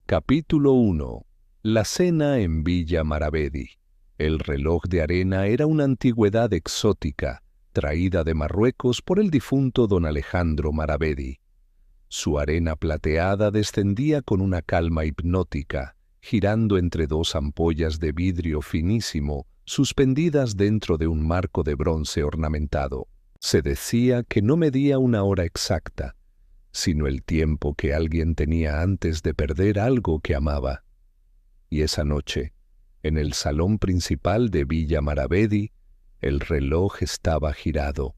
Capítulo 1. La cena en Villa Maravedi. El reloj de arena era una antigüedad exótica, traída de Marruecos por el difunto don Alejandro Maravedi. Su arena plateada descendía con una calma hipnótica, girando entre dos ampollas de vidrio finísimo, suspendidas dentro de un marco de bronce ornamentado. Se decía que no medía una hora exacta, sino el tiempo que alguien tenía antes de perder algo que amaba. Y esa noche, en el salón principal de Villa Maravedi, el reloj estaba girado.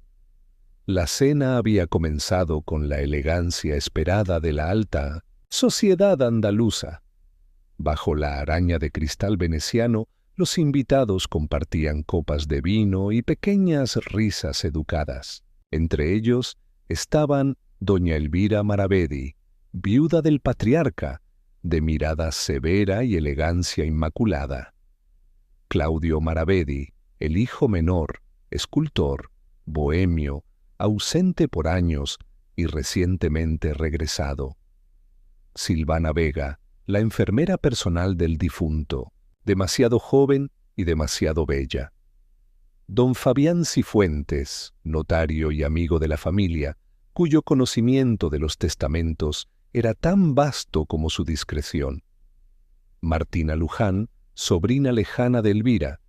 La cena había comenzado con la elegancia esperada de la alta sociedad andaluza. Bajo la araña de cristal veneciano, los invitados compartían copas de vino y pequeñas risas educadas. Entre ellos estaban doña Elvira Maravedi, viuda del patriarca, de mirada severa y elegancia inmaculada. Claudio Maravedi, el hijo menor, escultor, bohemio, ausente por años y recientemente regresado. Silvana Vega, la enfermera personal del difunto, demasiado joven y demasiado bella. Don Fabián Cifuentes, notario y amigo de la familia, cuyo conocimiento de los testamentos era tan vasto como su discreción. Martina Luján, sobrina lejana de Elvira,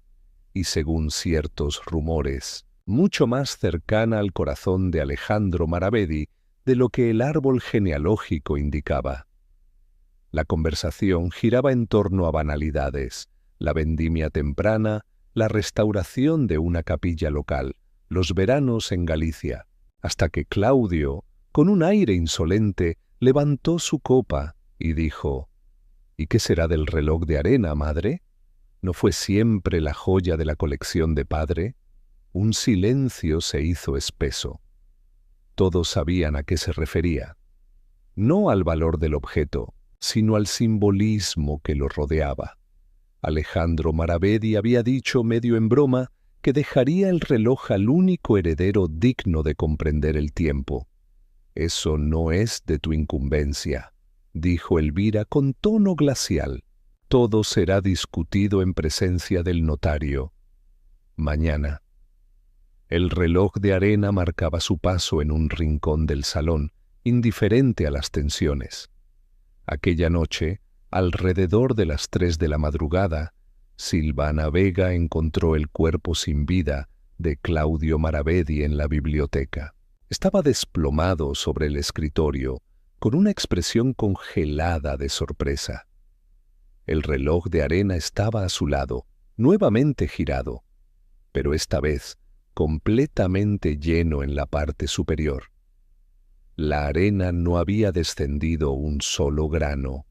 y según ciertos rumores, mucho más cercana al corazón de Alejandro Maravedi de lo que el árbol genealógico indicaba. La conversación giraba en torno a banalidades, la vendimia temprana, la restauración de una capilla local, los veranos en Galicia, hasta que Claudio, con un aire insolente, levantó su copa y dijo: «¿Y qué será del reloj de arena, madre? ¿No fue siempre la joya de la colección de padre?» Un silencio se hizo espeso. Todos sabían a qué se refería. No al valor del objeto, sino al simbolismo que lo rodeaba. Alejandro Maravedi había dicho medio en broma que dejaría el reloj al único heredero digno de comprender el tiempo. «Eso no es de tu incumbencia», dijo Elvira con tono glacial. «Todo será discutido en presencia del notario. Mañana». El reloj de arena marcaba su paso en un rincón del salón, indiferente a las tensiones. Aquella noche, alrededor de las 3 de la madrugada, Silvana Vega encontró el cuerpo sin vida de Claudio Maravedi en la biblioteca. Estaba desplomado sobre el escritorio, con una expresión congelada de sorpresa. El reloj de arena estaba a su lado, nuevamente girado, pero esta vez completamente lleno en la parte superior. La arena no había descendido un solo grano.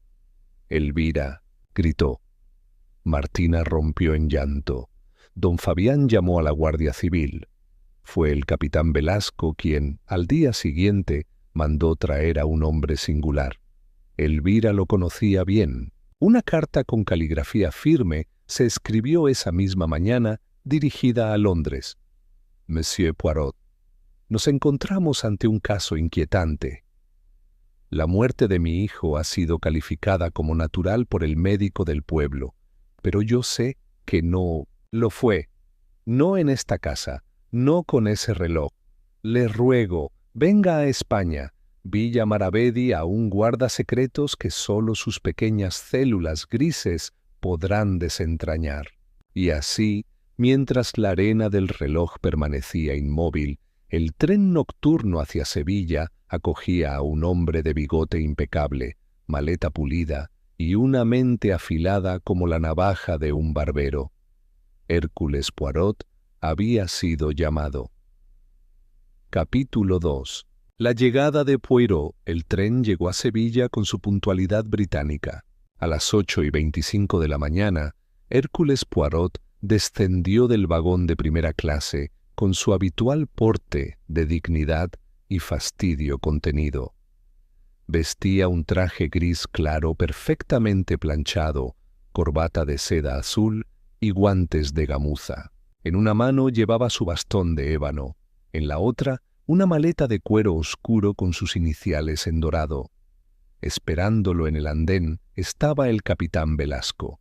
«Elvira», gritó. Martina rompió en llanto. Don Fabián llamó a la Guardia Civil. Fue el capitán Velasco quien, al día siguiente, mandó traer a un hombre singular. Elvira lo conocía bien. Una carta con caligrafía firme se escribió esa misma mañana dirigida a Londres. «Monsieur Poirot, nos encontramos ante un caso inquietante. La muerte de mi hijo ha sido calificada como natural por el médico del pueblo, pero yo sé que no lo fue. No en esta casa, no con ese reloj. Le ruego, venga a España. Villa Maravedi aún guarda secretos que solo sus pequeñas células grises podrán desentrañar». Y así, mientras la arena del reloj permanecía inmóvil, el tren nocturno hacia Sevilla acogía a un hombre de bigote impecable, maleta pulida y una mente afilada como la navaja de un barbero. Hércules Poirot había sido llamado. Capítulo 2. La llegada de Poirot. El tren llegó a Sevilla con su puntualidad británica. A las 8:25 de la mañana, Hércules Poirot descendió del vagón de primera clase con su habitual porte de dignidad y fastidio contenido. Vestía un traje gris claro perfectamente planchado, corbata de seda azul y guantes de gamuza. En una mano llevaba su bastón de ébano, en la otra una maleta de cuero oscuro con sus iniciales en dorado. Esperándolo en el andén estaba el capitán Velasco,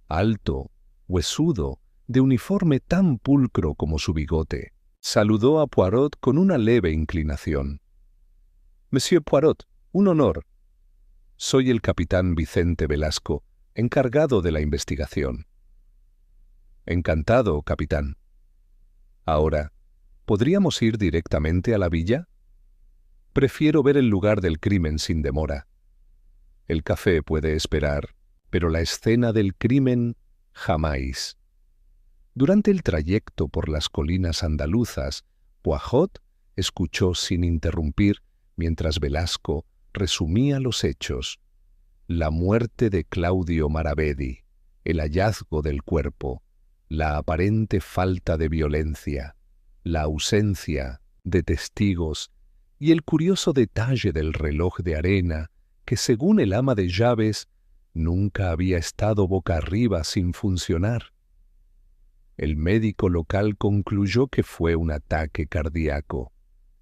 alto, huesudo, de uniforme tan pulcro como su bigote. Saludó a Poirot con una leve inclinación. «Monsieur Poirot, un honor. Soy el capitán Vicente Velasco, encargado de la investigación». «Encantado, capitán. Ahora, ¿podríamos ir directamente a la villa? Prefiero ver el lugar del crimen sin demora. El café puede esperar, pero la escena del crimen jamás». Durante el trayecto por las colinas andaluzas, Poirot escuchó sin interrumpir mientras Velasco resumía los hechos: la muerte de Claudio Maravedi, el hallazgo del cuerpo, la aparente falta de violencia, la ausencia de testigos y el curioso detalle del reloj de arena que, según el ama de llaves, nunca había estado boca arriba sin funcionar. El médico local concluyó que fue un ataque cardíaco,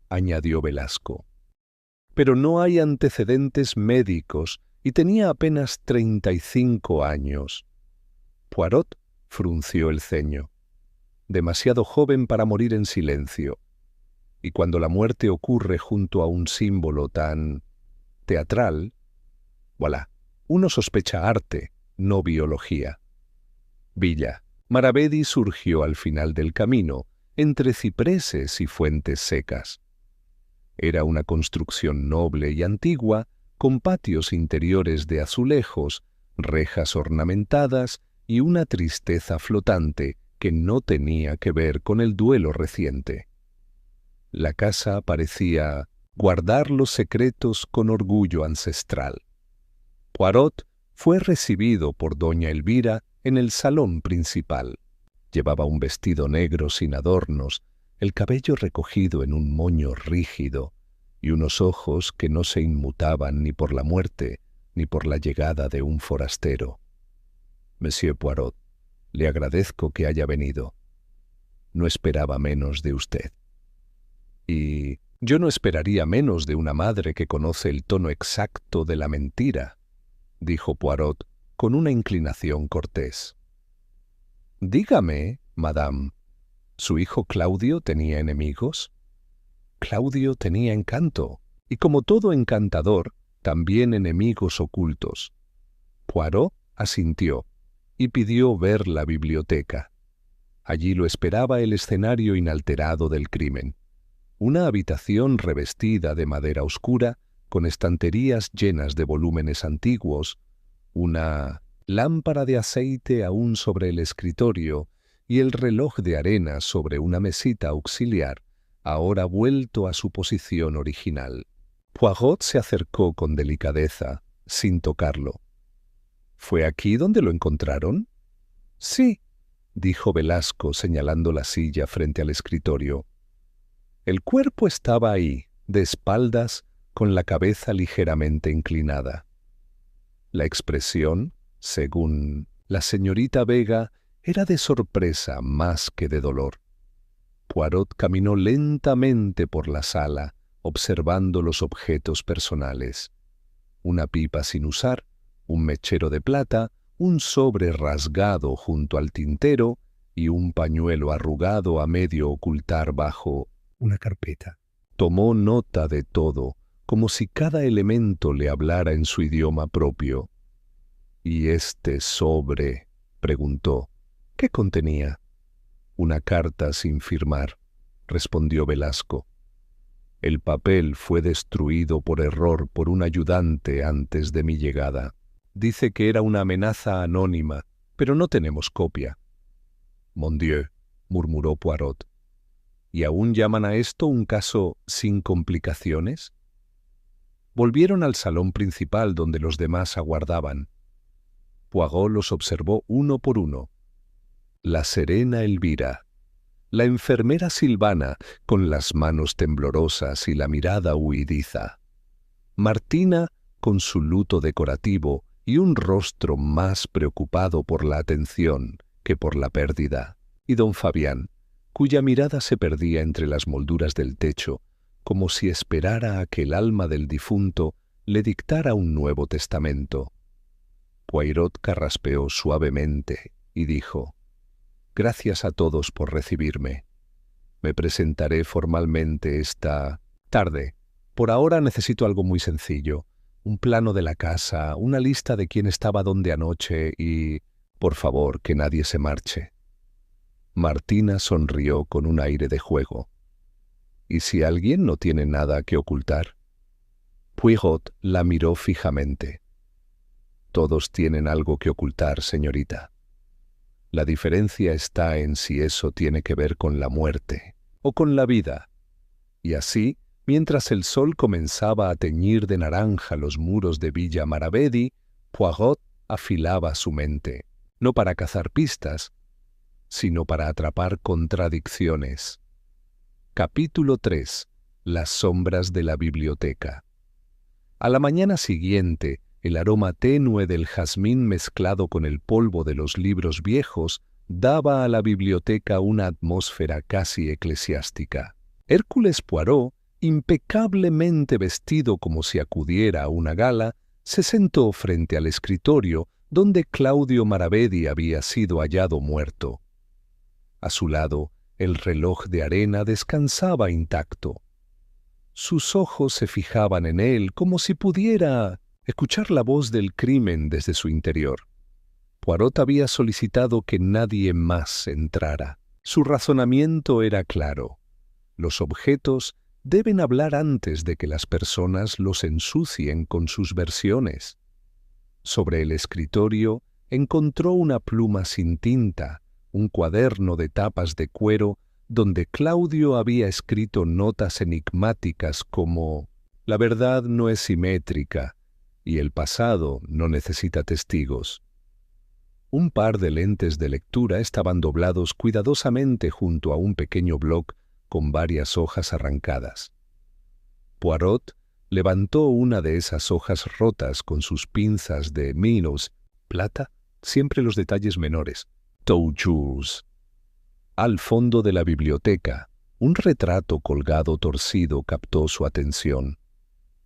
añadió Velasco. Pero no hay antecedentes médicos y tenía apenas 35 años. Poirot frunció el ceño. Demasiado joven para morir en silencio. Y cuando la muerte ocurre junto a un símbolo tan teatral, voilà, uno sospecha arte, no biología. Villa. Maravedi surgió al final del camino, entre cipreses y fuentes secas. Era una construcción noble y antigua, con patios interiores de azulejos, rejas ornamentadas y una tristeza flotante que no tenía que ver con el duelo reciente. La casa parecía guardar los secretos con orgullo ancestral. Poirot fue recibido por doña Elvira en el salón principal. Llevaba un vestido negro sin adornos, el cabello recogido en un moño rígido y unos ojos que no se inmutaban ni por la muerte ni por la llegada de un forastero. «Monsieur Poirot, le agradezco que haya venido. No esperaba menos de usted». «Y yo no esperaría menos de una madre que conoce el tono exacto de la mentira», dijo Poirot con una inclinación cortés. «Dígame, madame, ¿su hijo Claudio tenía enemigos?» Claudio tenía encanto, y como todo encantador, también enemigos ocultos. Poirot asintió y pidió ver la biblioteca. Allí lo esperaba el escenario inalterado del crimen. Una habitación revestida de madera oscura, con estanterías llenas de volúmenes antiguos, una lámpara de aceite aún sobre el escritorio y el reloj de arena sobre una mesita auxiliar, ahora vuelto a su posición original. Poirot se acercó con delicadeza, sin tocarlo. «¿Fue aquí donde lo encontraron?» «Sí», dijo Velasco señalando la silla frente al escritorio. El cuerpo estaba ahí, de espaldas, con la cabeza ligeramente inclinada. La expresión, según la señorita Vega, era de sorpresa más que de dolor. Poirot caminó lentamente por la sala, observando los objetos personales. Una pipa sin usar, un mechero de plata, un sobre rasgado junto al tintero y un pañuelo arrugado a medio ocultar bajo una carpeta. Tomó nota de todo, como si cada elemento le hablara en su idioma propio. «¿Y este sobre?», preguntó. «¿Qué contenía?» «Una carta sin firmar», respondió Velasco. «El papel fue destruido por error por un ayudante antes de mi llegada. Dice que era una amenaza anónima, pero no tenemos copia». «Mon Dieu», murmuró Poirot. «¿Y aún llaman a esto un caso sin complicaciones?» Volvieron al salón principal donde los demás aguardaban. Poirot los observó uno por uno. La serena Elvira, la enfermera Silvana, con las manos temblorosas y la mirada huidiza. Martina, con su luto decorativo y un rostro más preocupado por la atención que por la pérdida. Y don Fabián, cuya mirada se perdía entre las molduras del techo, como si esperara a que el alma del difunto le dictara un Nuevo Testamento. Poirot carraspeó suavemente y dijo: «Gracias a todos por recibirme. Me presentaré formalmente esta tarde. Por ahora necesito algo muy sencillo. Un plano de la casa, una lista de quién estaba dónde anoche y, por favor, que nadie se marche». Martina sonrió con un aire de juego. «¿Y si alguien no tiene nada que ocultar?» Poirot la miró fijamente. «Todos tienen algo que ocultar, señorita. La diferencia está en si eso tiene que ver con la muerte o con la vida». Y así, mientras el sol comenzaba a teñir de naranja los muros de Villa Maravedi, Poirot afilaba su mente, no para cazar pistas, sino para atrapar contradicciones. Capítulo 3. Las sombras de la biblioteca. A la mañana siguiente, el aroma tenue del jazmín mezclado con el polvo de los libros viejos daba a la biblioteca una atmósfera casi eclesiástica. Hércules Poirot, impecablemente vestido como si acudiera a una gala, se sentó frente al escritorio donde Claudio Maravedi había sido hallado muerto. A su lado, el reloj de arena descansaba intacto. Sus ojos se fijaban en él como si pudiera escuchar la voz del crimen desde su interior. Poirot había solicitado que nadie más entrara. Su razonamiento era claro. Los objetos deben hablar antes de que las personas los ensucien con sus versiones. Sobre el escritorio encontró una pluma sin tinta, un cuaderno de tapas de cuero donde Claudio había escrito notas enigmáticas como «La verdad no es simétrica y el pasado no necesita testigos». Un par de lentes de lectura estaban doblados cuidadosamente junto a un pequeño bloc con varias hojas arrancadas. Poirot levantó una de esas hojas rotas con sus pinzas de minos, plata, siempre los detalles menores, touches. Al fondo de la biblioteca, un retrato colgado torcido captó su atención.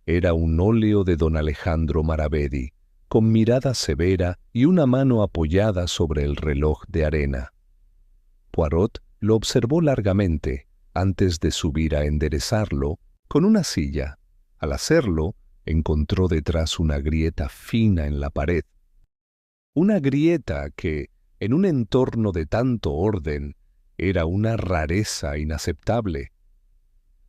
Era un óleo de don Alejandro Maravedi, con mirada severa y una mano apoyada sobre el reloj de arena. Poirot lo observó largamente antes de subir a enderezarlo con una silla. Al hacerlo, encontró detrás una grieta fina en la pared. Una grieta que, en un entorno de tanto orden, era una rareza inaceptable.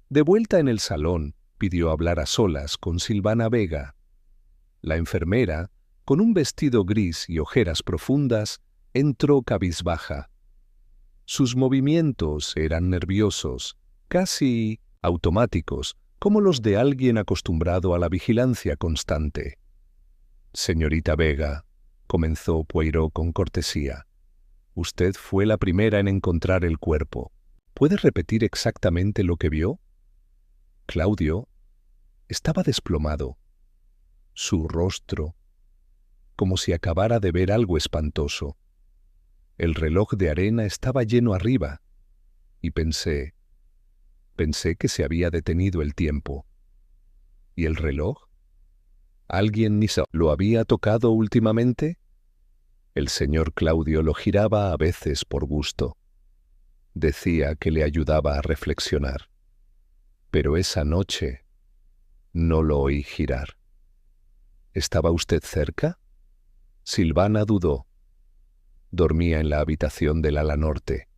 De vuelta en el salón, pidió hablar a solas con Silvana Vega. La enfermera, con un vestido gris y ojeras profundas, entró cabizbaja. Sus movimientos eran nerviosos, casi automáticos, como los de alguien acostumbrado a la vigilancia constante. «Señorita Vega», comenzó Poirot con cortesía, «usted fue la primera en encontrar el cuerpo. ¿Puede repetir exactamente lo que vio?» Claudio estaba desplomado. Su rostro, como si acabara de ver algo espantoso. El reloj de arena estaba lleno arriba, y pensé que se había detenido el tiempo. ¿Y el reloj? ¿Alguien ni lo había tocado últimamente? El señor Claudio lo giraba a veces por gusto. Decía que le ayudaba a reflexionar. Pero esa noche no lo oí girar. ¿Estaba usted cerca? Silvana dudó. Dormía en la habitación del ala norte.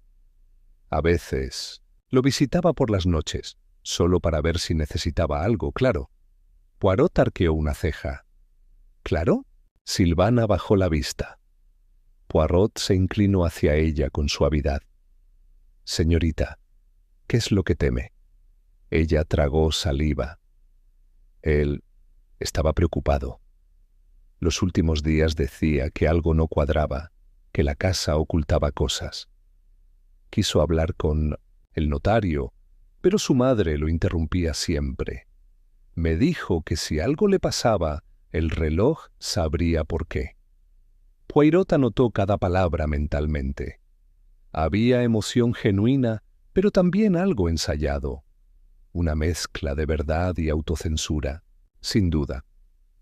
A veces lo visitaba por las noches, solo para ver si necesitaba algo, claro. Poirot arqueó una ceja. ¿Claro? Silvana bajó la vista. Poirot se inclinó hacia ella con suavidad. «Señorita, ¿qué es lo que teme?» Ella tragó saliva. Él estaba preocupado. Los últimos días decía que algo no cuadraba, que la casa ocultaba cosas. Quiso hablar con el notario, pero su madre lo interrumpía siempre. Me dijo que si algo le pasaba, el reloj sabría por qué. Poirot anotó cada palabra mentalmente. Había emoción genuina, pero también algo ensayado. Una mezcla de verdad y autocensura, sin duda.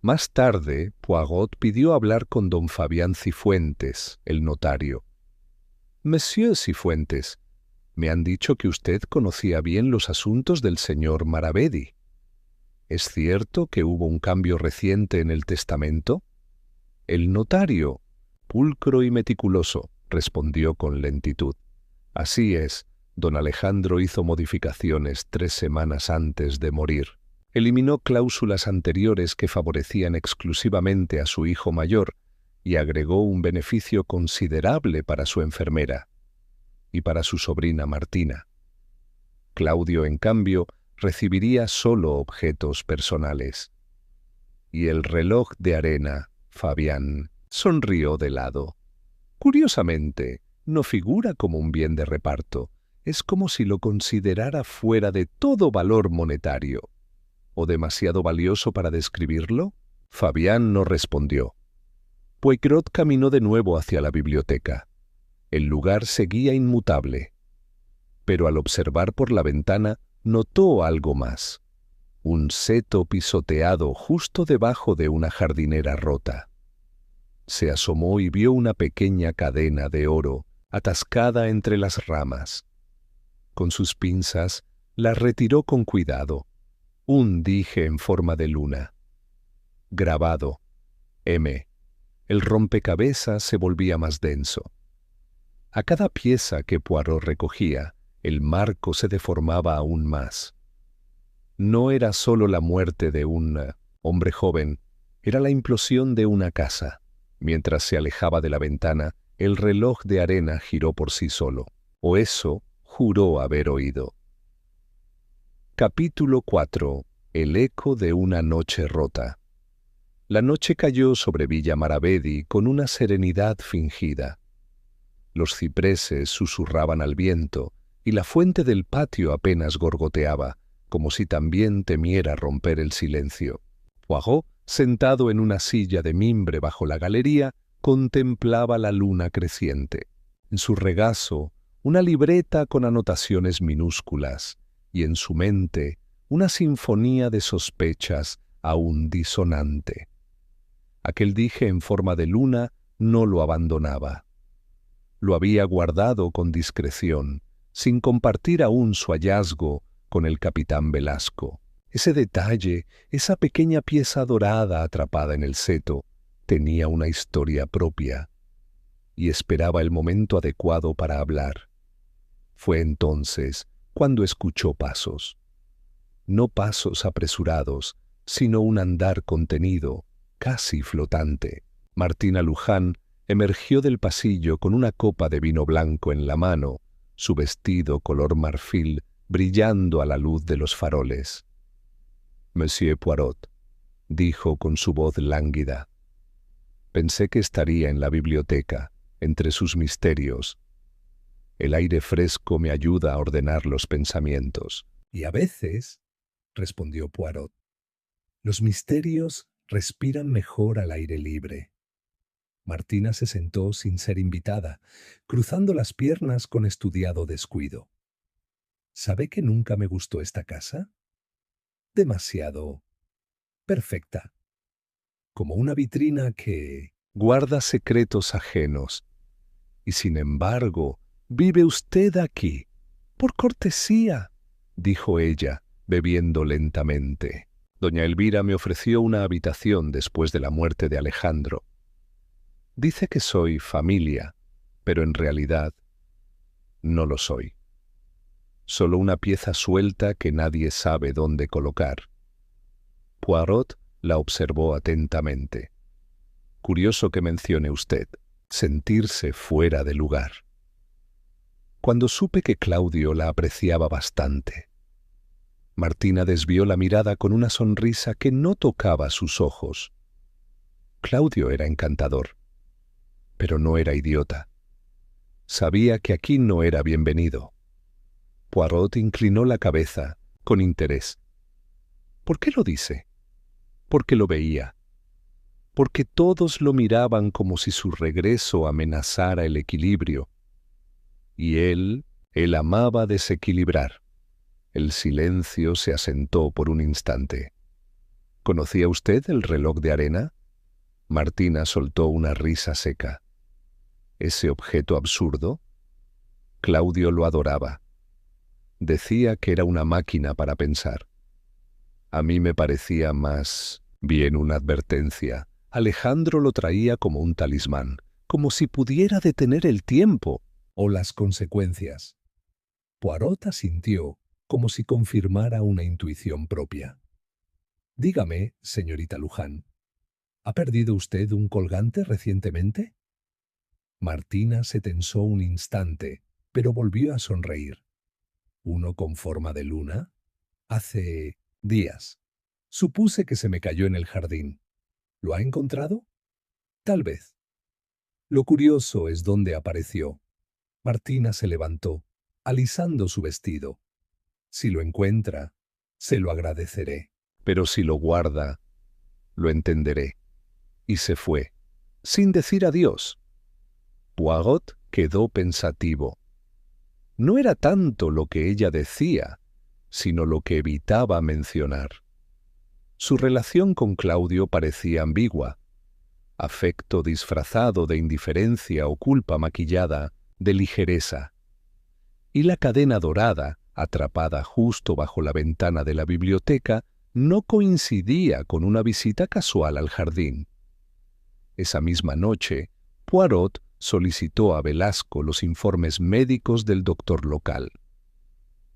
Más tarde, Poirot pidió hablar con don Fabián Cifuentes, el notario. «Monsieur Cifuentes, me han dicho que usted conocía bien los asuntos del señor Maravedi. ¿Es cierto que hubo un cambio reciente en el testamento?» El notario, pulcro y meticuloso, respondió con lentitud. «Así es, don Alejandro hizo modificaciones 3 semanas antes de morir. Eliminó cláusulas anteriores que favorecían exclusivamente a su hijo mayor y agregó un beneficio considerable para su enfermera y para su sobrina Martina. Claudio, en cambio, recibiría solo objetos personales. Y el reloj de arena, Fabián, sonrió de lado. Curiosamente, no figura como un bien de reparto. Es como si lo considerara fuera de todo valor monetario. ¿O demasiado valioso para describirlo? Fabián no respondió. Poirot caminó de nuevo hacia la biblioteca. El lugar seguía inmutable. Pero al observar por la ventana, notó algo más. Un seto pisoteado justo debajo de una jardinera rota. Se asomó y vio una pequeña cadena de oro atascada entre las ramas. Con sus pinzas, la retiró con cuidado. Un dije en forma de luna. Grabado. M. El rompecabezas se volvía más denso. A cada pieza que Poirot recogía, el marco se deformaba aún más. No era sólo la muerte de un hombre joven, era la implosión de una casa. Mientras se alejaba de la ventana, el reloj de arena giró por sí solo, o eso juró haber oído. Capítulo 4. El eco de una noche rota. La noche cayó sobre Villa Maravedi con una serenidad fingida. Los cipreses susurraban al viento y la fuente del patio apenas gorgoteaba, como si también temiera romper el silencio. Poirot, sentado en una silla de mimbre bajo la galería, contemplaba la luna creciente. En su regazo, una libreta con anotaciones minúsculas, y en su mente, una sinfonía de sospechas aún disonante. Aquel dije en forma de luna no lo abandonaba. Lo había guardado con discreción, sin compartir aún su hallazgo con el capitán Velasco. Ese detalle, esa pequeña pieza dorada atrapada en el seto, tenía una historia propia, y esperaba el momento adecuado para hablar. Fue entonces cuando escuchó pasos. No pasos apresurados, sino un andar contenido, casi flotante. Martina Luján emergió del pasillo con una copa de vino blanco en la mano, su vestido color marfil brillando a la luz de los faroles. «Monsieur Poirot», dijo con su voz lánguida. «Pensé que estaría en la biblioteca, entre sus misterios. El aire fresco me ayuda a ordenar los pensamientos». «Y a veces», respondió Poirot, «los misterios respiran mejor al aire libre». Martina se sentó sin ser invitada, cruzando las piernas con estudiado descuido. «¿Sabe que nunca me gustó esta casa? Demasiado perfecta. Como una vitrina que guarda secretos ajenos. Y sin embargo, vive usted aquí, por cortesía», dijo ella, bebiendo lentamente. «Doña Elvira me ofreció una habitación después de la muerte de Alejandro. Dice que soy familia, pero en realidad no lo soy. Solo una pieza suelta que nadie sabe dónde colocar». Poirot la observó atentamente. «Curioso que mencione usted sentirse fuera de lugar». Cuando supe que Claudio la apreciaba bastante. Martina desvió la mirada con una sonrisa que no tocaba sus ojos. Claudio era encantador, pero no era idiota. Sabía que aquí no era bienvenido. Poirot inclinó la cabeza con interés. ¿Por qué lo dice? Porque lo veía. Porque todos lo miraban como si su regreso amenazara el equilibrio. Y él amaba desequilibrar. El silencio se asentó por un instante. ¿Conocía usted el reloj de arena? Martina soltó una risa seca. ¿Ese objeto absurdo? Claudio lo adoraba. Decía que era una máquina para pensar. A mí me parecía más bien una advertencia. Alejandro lo traía como un talismán, como si pudiera detener el tiempo o las consecuencias. Poirot asintió, como si confirmara una intuición propia. Dígame, señorita Luján, ¿ha perdido usted un colgante recientemente? Martina se tensó un instante, pero volvió a sonreír. ¿Uno con forma de luna? Hace días. Supuse que se me cayó en el jardín. ¿Lo ha encontrado? Tal vez. Lo curioso es dónde apareció. Martina se levantó, alisando su vestido. Si lo encuentra, se lo agradeceré. Pero si lo guarda, lo entenderé. Y se fue, sin decir adiós. Poirot quedó pensativo. No era tanto lo que ella decía, sino lo que evitaba mencionar. Su relación con Claudio parecía ambigua. Afecto disfrazado de indiferencia o culpa maquillada de ligereza. Y la cadena dorada, atrapada justo bajo la ventana de la biblioteca, no coincidía con una visita casual al jardín. Esa misma noche, Poirot solicitó a Velasco los informes médicos del doctor local.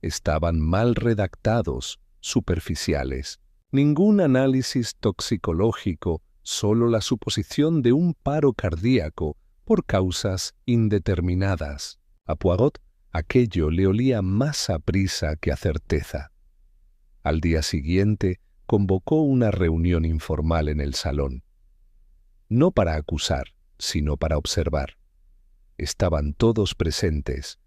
Estaban mal redactados, superficiales. Ningún análisis toxicológico, solo la suposición de un paro cardíaco por causas indeterminadas. A Poirot aquello le olía más a prisa que a certeza. Al día siguiente convocó una reunión informal en el salón. No para acusar, sino para observar. Estaban todos presentes.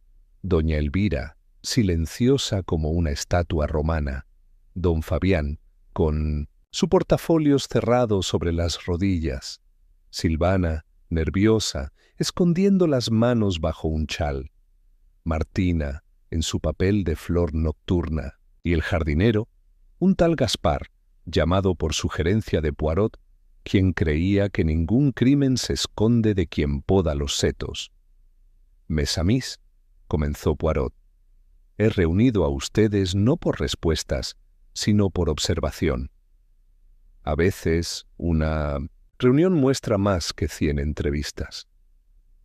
Doña Elvira, silenciosa como una estatua romana. Don Fabián, con su portafolio cerrado sobre las rodillas. Silvana, nerviosa, escondiendo las manos bajo un chal. Martina, en su papel de flor nocturna. Y el jardinero, un tal Gaspar, llamado por sugerencia de Poirot, quien creía que ningún crimen se esconde de quien poda los setos. «Mes amis», comenzó Poirot, «he reunido a ustedes no por respuestas, sino por observación. A veces una reunión muestra más que 100 entrevistas.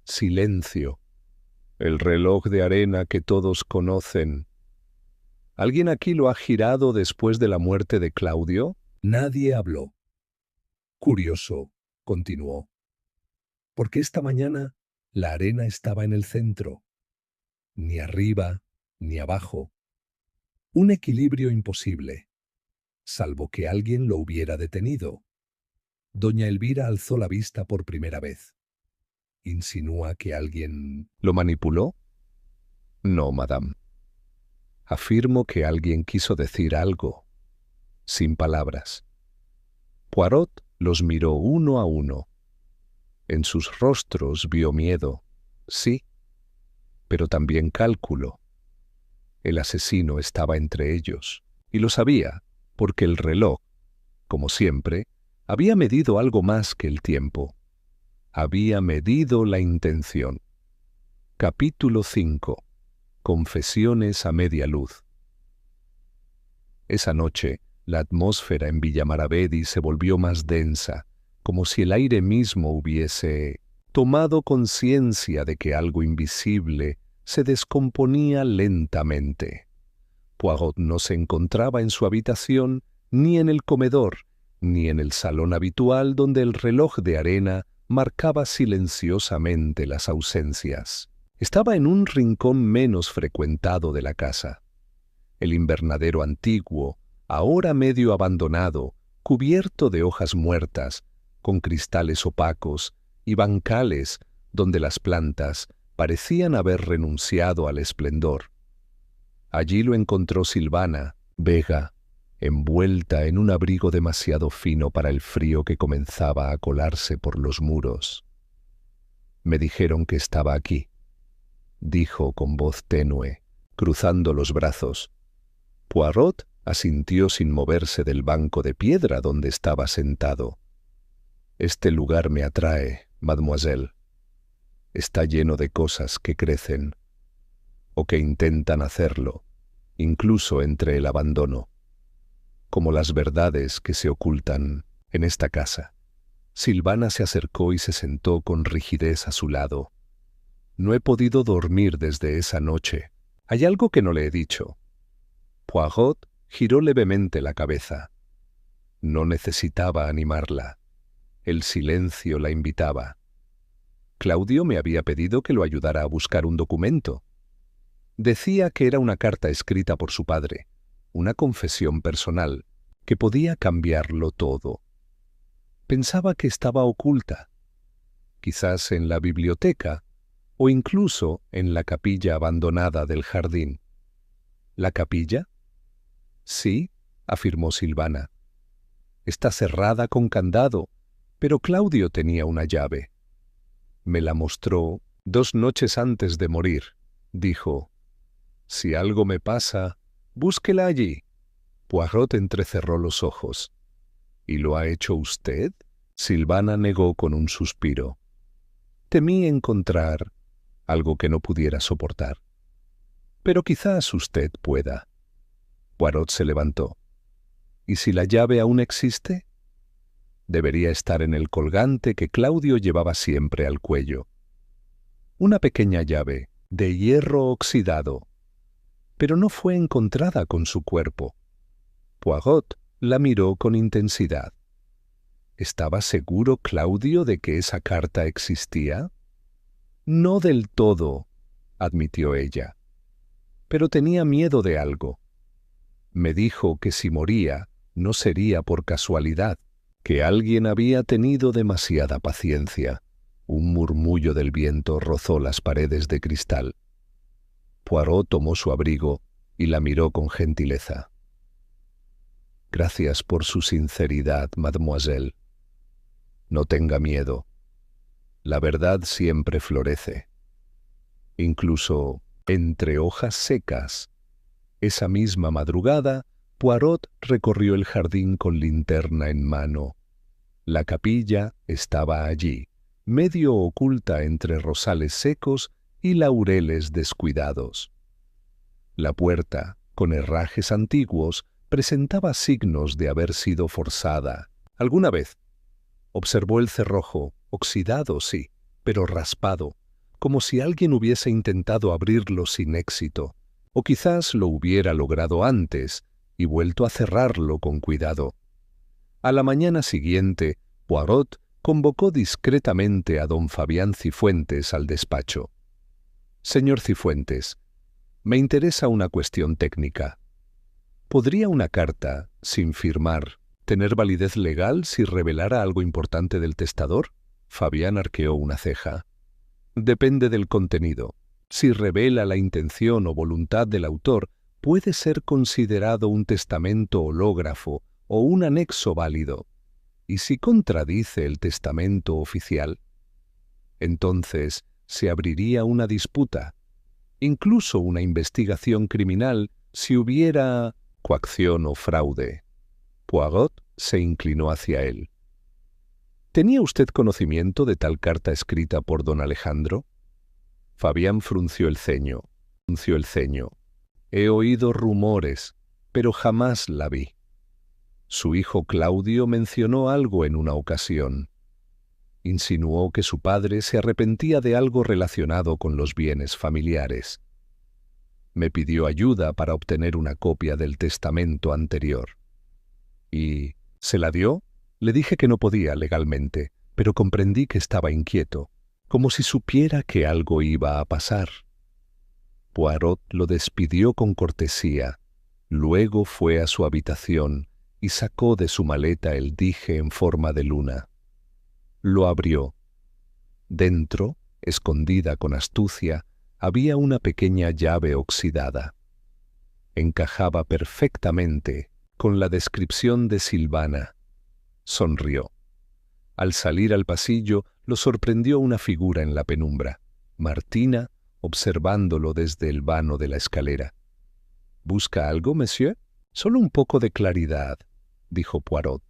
Silencio. El reloj de arena que todos conocen. ¿Alguien aquí lo ha girado después de la muerte de Claudio?» Nadie habló. Curioso, continuó, porque esta mañana la arena estaba en el centro, ni arriba ni abajo. Un equilibrio imposible, salvo que alguien lo hubiera detenido. Doña Elvira alzó la vista por primera vez. ¿Insinúa que alguien lo manipuló? No, madame. Afirmo que alguien quiso decir algo, sin palabras. Poirot los miró uno a uno. En sus rostros vio miedo, sí, pero también cálculo. El asesino estaba entre ellos, y lo sabía, porque el reloj, como siempre, había medido algo más que el tiempo. Había medido la intención. Capítulo 5. Confesiones a media luz. Esa noche, la atmósfera en Villa Maravedi se volvió más densa, como si el aire mismo hubiese tomado conciencia de que algo invisible se descomponía lentamente. Poirot no se encontraba en su habitación, ni en el comedor, ni en el salón habitual donde el reloj de arena marcaba silenciosamente las ausencias. Estaba en un rincón menos frecuentado de la casa. El invernadero antiguo, ahora medio abandonado, cubierto de hojas muertas, con cristales opacos y bancales donde las plantas parecían haber renunciado al esplendor. Allí lo encontró Silvana, Vega, envuelta en un abrigo demasiado fino para el frío que comenzaba a colarse por los muros. «Me dijeron que estaba aquí», dijo con voz tenue, cruzando los brazos. Poirot Asintió sin moverse del banco de piedra donde estaba sentado. Este lugar me atrae, mademoiselle. Está lleno de cosas que crecen, o que intentan hacerlo, incluso entre el abandono, como las verdades que se ocultan en esta casa. Silvana se acercó y se sentó con rigidez a su lado. No he podido dormir desde esa noche. Hay algo que no le he dicho. Poirot giró levemente la cabeza. No necesitaba animarla. El silencio la invitaba. Claudio me había pedido que lo ayudara a buscar un documento. Decía que era una carta escrita por su padre, una confesión personal, que podía cambiarlo todo. Pensaba que estaba oculta, quizás en la biblioteca o incluso en la capilla abandonada del jardín. ¿La capilla? Sí, afirmó Silvana. Está cerrada con candado, pero Claudio tenía una llave. Me la mostró 2 noches antes de morir. Dijo, si algo me pasa, búsquela allí. Poirot entrecerró los ojos. ¿Y lo ha hecho usted? Silvana negó con un suspiro. Temí encontrar algo que no pudiera soportar. Pero quizás usted pueda. Poirot se levantó. ¿Y si la llave aún existe? Debería estar en el colgante que Claudio llevaba siempre al cuello. Una pequeña llave, de hierro oxidado. Pero no fue encontrada con su cuerpo. Poirot la miró con intensidad. ¿Estaba seguro Claudio de que esa carta existía? No del todo, admitió ella. Pero tenía miedo de algo. Me dijo que si moría, no sería por casualidad, que alguien había tenido demasiada paciencia. Un murmullo del viento rozó las paredes de cristal. Poirot tomó su abrigo y la miró con gentileza. Gracias por su sinceridad, mademoiselle. No tenga miedo. La verdad siempre florece. Incluso entre hojas secas. Esa misma madrugada, Poirot recorrió el jardín con linterna en mano. La capilla estaba allí, medio oculta entre rosales secos y laureles descuidados. La puerta, con herrajes antiguos, presentaba signos de haber sido forzada. ¿Alguna vez? Observó el cerrojo, oxidado, sí, pero raspado, como si alguien hubiese intentado abrirlo sin éxito, o quizás lo hubiera logrado antes y vuelto a cerrarlo con cuidado. A la mañana siguiente, Poirot convocó discretamente a don Fabián Cifuentes al despacho. Señor Cifuentes, me interesa una cuestión técnica. ¿Podría una carta, sin firmar, tener validez legal si revelara algo importante del testador? Fabián arqueó una ceja. Depende del contenido. Si revela la intención o voluntad del autor, puede ser considerado un testamento hológrafo o un anexo válido. ¿Y si contradice el testamento oficial? Entonces se abriría una disputa, incluso una investigación criminal si hubiera coacción o fraude. Poirot se inclinó hacia él. ¿Tenía usted conocimiento de tal carta escrita por don Alejandro? Fabián frunció el ceño. He oído rumores, pero jamás la vi. Su hijo Claudio mencionó algo en una ocasión. Insinuó que su padre se arrepentía de algo relacionado con los bienes familiares. Me pidió ayuda para obtener una copia del testamento anterior. ¿Y se la dio? Le dije que no podía legalmente, pero comprendí que estaba inquieto, como si supiera que algo iba a pasar. Poirot lo despidió con cortesía. Luego fue a su habitación y sacó de su maleta el dije en forma de luna. Lo abrió. Dentro, escondida con astucia, había una pequeña llave oxidada. Encajaba perfectamente con la descripción de Silvana. Sonrió. Al salir al pasillo, lo sorprendió una figura en la penumbra, Martina, observándolo desde el vano de la escalera. ¿Busca algo, monsieur? Solo un poco de claridad, dijo Poirot.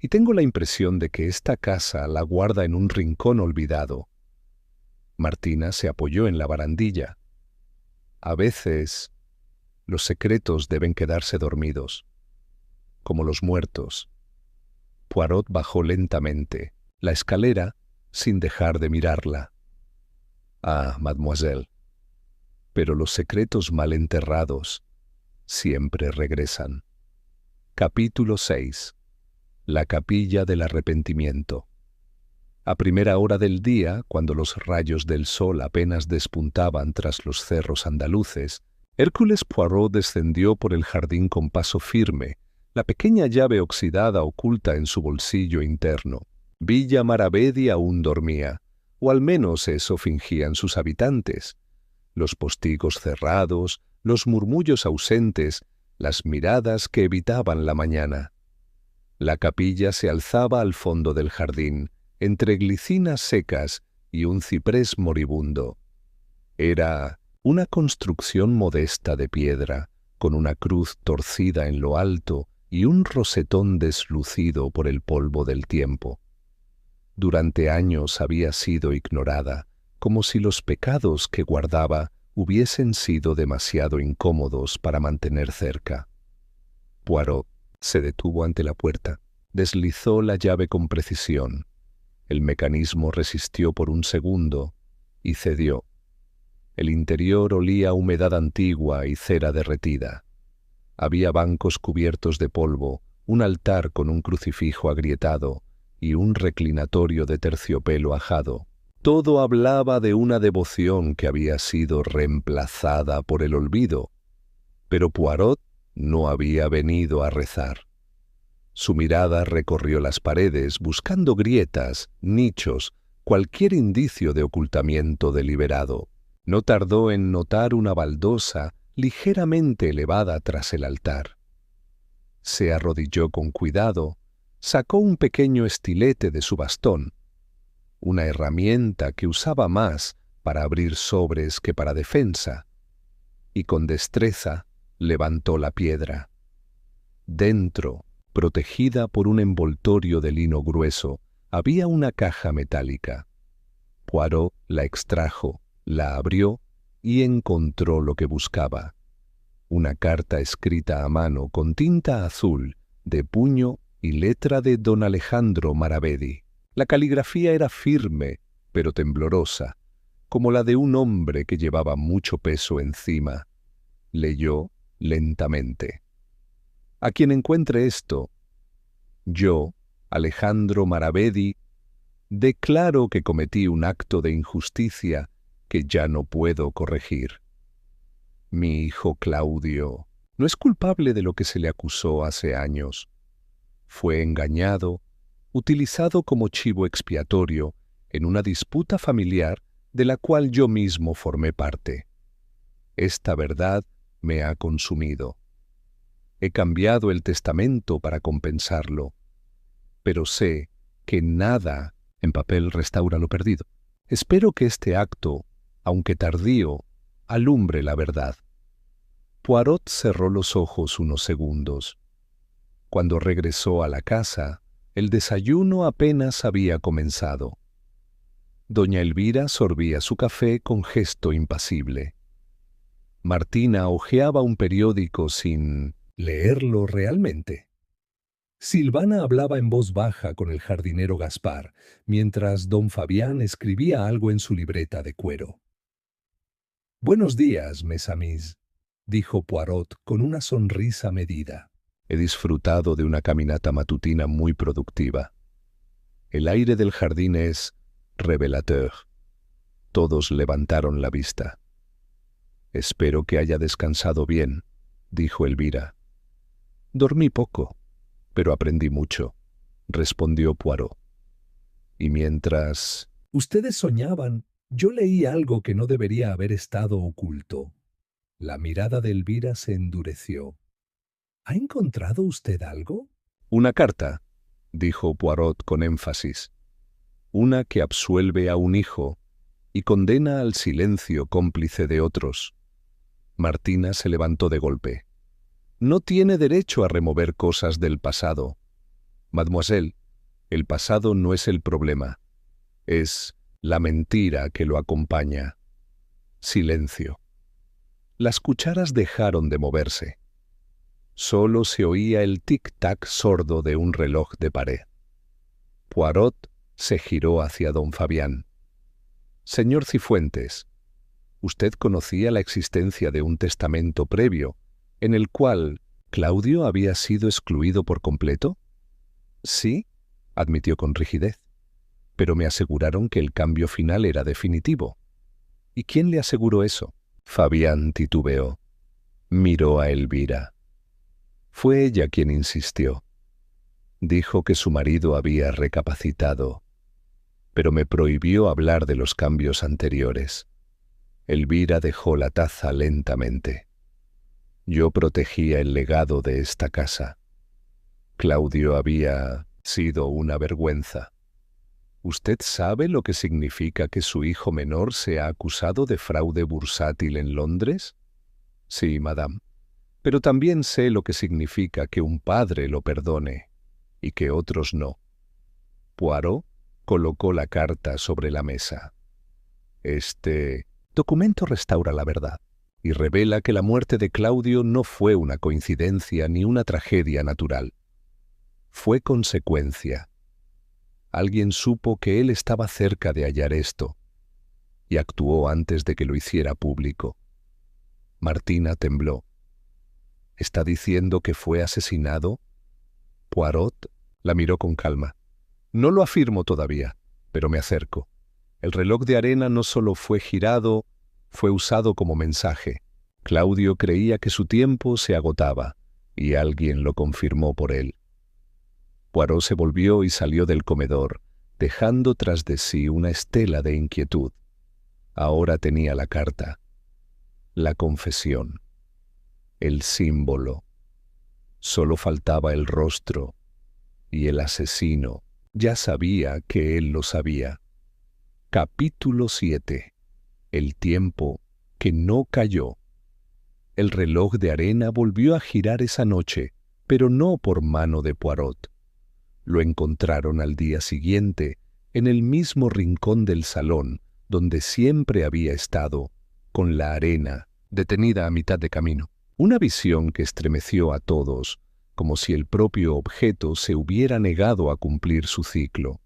Y tengo la impresión de que esta casa la guarda en un rincón olvidado. Martina se apoyó en la barandilla. A veces, los secretos deben quedarse dormidos, como los muertos. Poirot bajó lentamente la escalera sin dejar de mirarla. Ah, mademoiselle, pero los secretos mal enterrados siempre regresan. Capítulo 6. La capilla del arrepentimiento. A primera hora del día, cuando los rayos del sol apenas despuntaban tras los cerros andaluces, Hércules Poirot descendió por el jardín con paso firme, la pequeña llave oxidada oculta en su bolsillo interno. Villa Maravedi aún dormía, o al menos eso fingían sus habitantes. Los postigos cerrados, los murmullos ausentes, las miradas que evitaban la mañana. La capilla se alzaba al fondo del jardín, entre glicinas secas y un ciprés moribundo. Era una construcción modesta de piedra, con una cruz torcida en lo alto y un rosetón deslucido por el polvo del tiempo. Durante años había sido ignorada, como si los pecados que guardaba hubiesen sido demasiado incómodos para mantener cerca. Poirot se detuvo ante la puerta, deslizó la llave con precisión. El mecanismo resistió por un segundo y cedió. El interior olía a humedad antigua y cera derretida. Había bancos cubiertos de polvo, un altar con un crucifijo agrietado y un reclinatorio de terciopelo ajado. Todo hablaba de una devoción que había sido reemplazada por el olvido, pero Poirot no había venido a rezar. Su mirada recorrió las paredes buscando grietas, nichos, cualquier indicio de ocultamiento deliberado. No tardó en notar una baldosa ligeramente elevada tras el altar. Se arrodilló con cuidado, sacó un pequeño estilete de su bastón, una herramienta que usaba más para abrir sobres que para defensa, y con destreza levantó la piedra. Dentro, protegida por un envoltorio de lino grueso, había una caja metálica. Poirot la extrajo, la abrió y encontró lo que buscaba. Una carta escrita a mano con tinta azul, de puño y letra de don Alejandro Maravedi. La caligrafía era firme, pero temblorosa, como la de un hombre que llevaba mucho peso encima. Leyó lentamente. A quien encuentre esto, yo, Alejandro Maravedi, declaro que cometí un acto de injusticia que ya no puedo corregir. Mi hijo Claudio no es culpable de lo que se le acusó hace años. Fue engañado, utilizado como chivo expiatorio en una disputa familiar de la cual yo mismo formé parte. Esta verdad me ha consumido. He cambiado el testamento para compensarlo, pero sé que nada en papel restaura lo perdido. Espero que este acto, aunque tardío, alumbre la verdad. Poirot cerró los ojos unos segundos. Cuando regresó a la casa, el desayuno apenas había comenzado. Doña Elvira sorbía su café con gesto impasible. Martina hojeaba un periódico sin leerlo realmente. Silvana hablaba en voz baja con el jardinero Gaspar, mientras don Fabián escribía algo en su libreta de cuero. «Buenos días, mes amis», dijo Poirot con una sonrisa medida. «He disfrutado de una caminata matutina muy productiva. El aire del jardín es révélateur». Todos levantaron la vista. «Espero que haya descansado bien», dijo Elvira. «Dormí poco, pero aprendí mucho», respondió Poirot. «Y mientras ustedes soñaban, yo leí algo que no debería haber estado oculto». La mirada de Elvira se endureció. «¿Ha encontrado usted algo?» «Una carta», dijo Poirot con énfasis. «Una que absuelve a un hijo y condena al silencio cómplice de otros». Martina se levantó de golpe. No tiene derecho a remover cosas del pasado. Mademoiselle, el pasado no es el problema. Es la mentira que lo acompaña. Silencio. Las cucharas dejaron de moverse. Solo se oía el tic-tac sordo de un reloj de pared. Poirot se giró hacia don Fabián. Señor Cifuentes, ¿usted conocía la existencia de un testamento previo en el cual Claudio había sido excluido por completo? Sí, admitió con rigidez, pero me aseguraron que el cambio final era definitivo. ¿Y quién le aseguró eso? Fabián titubeó. Miró a Elvira. Fue ella quien insistió. Dijo que su marido había recapacitado, pero me prohibió hablar de los cambios anteriores. Elvira dejó la taza lentamente. Yo protegía el legado de esta casa. Claudio había sido una vergüenza. ¿Usted sabe lo que significa que su hijo menor sea acusado de fraude bursátil en Londres? Sí, madame. Pero también sé lo que significa que un padre lo perdone y que otros no. Poirot colocó la carta sobre la mesa. Este documento restaura la verdad y revela que la muerte de Claudio no fue una coincidencia ni una tragedia natural. Fue consecuencia. Alguien supo que él estaba cerca de hallar esto y actuó antes de que lo hiciera público. Martina tembló. ¿Está diciendo que fue asesinado? Poirot la miró con calma. No lo afirmo todavía, pero me acerco. El reloj de arena no solo fue girado, fue usado como mensaje. Claudio creía que su tiempo se agotaba, y alguien lo confirmó por él. Poirot se volvió y salió del comedor, dejando tras de sí una estela de inquietud. Ahora tenía la carta, la confesión, el símbolo. Solo faltaba el rostro, y el asesino ya sabía que él lo sabía. Capítulo 7. El tiempo que no cayó. El reloj de arena volvió a girar esa noche, pero no por mano de Poirot. Lo encontraron al día siguiente, en el mismo rincón del salón, donde siempre había estado, con la arena detenida a mitad de camino. Una visión que estremeció a todos, como si el propio objeto se hubiera negado a cumplir su ciclo.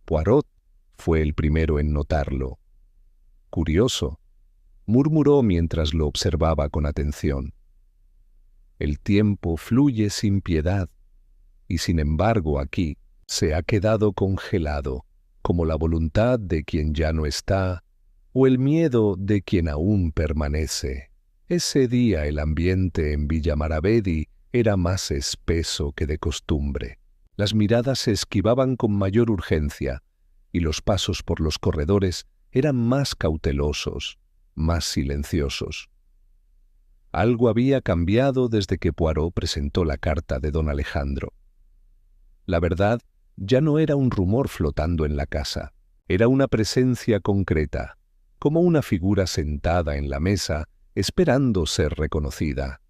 Poirot fue el primero en notarlo. Curioso, murmuró mientras lo observaba con atención. El tiempo fluye sin piedad, y sin embargo aquí se ha quedado congelado, como la voluntad de quien ya no está, o el miedo de quien aún permanece. Ese día el ambiente en Villa Maravedi era más espeso que de costumbre. Las miradas se esquivaban con mayor urgencia, y los pasos por los corredores eran más cautelosos, más silenciosos. Algo había cambiado desde que Poirot presentó la carta de don Alejandro. La verdad ya no era un rumor flotando en la casa, era una presencia concreta, como una figura sentada en la mesa esperando ser reconocida.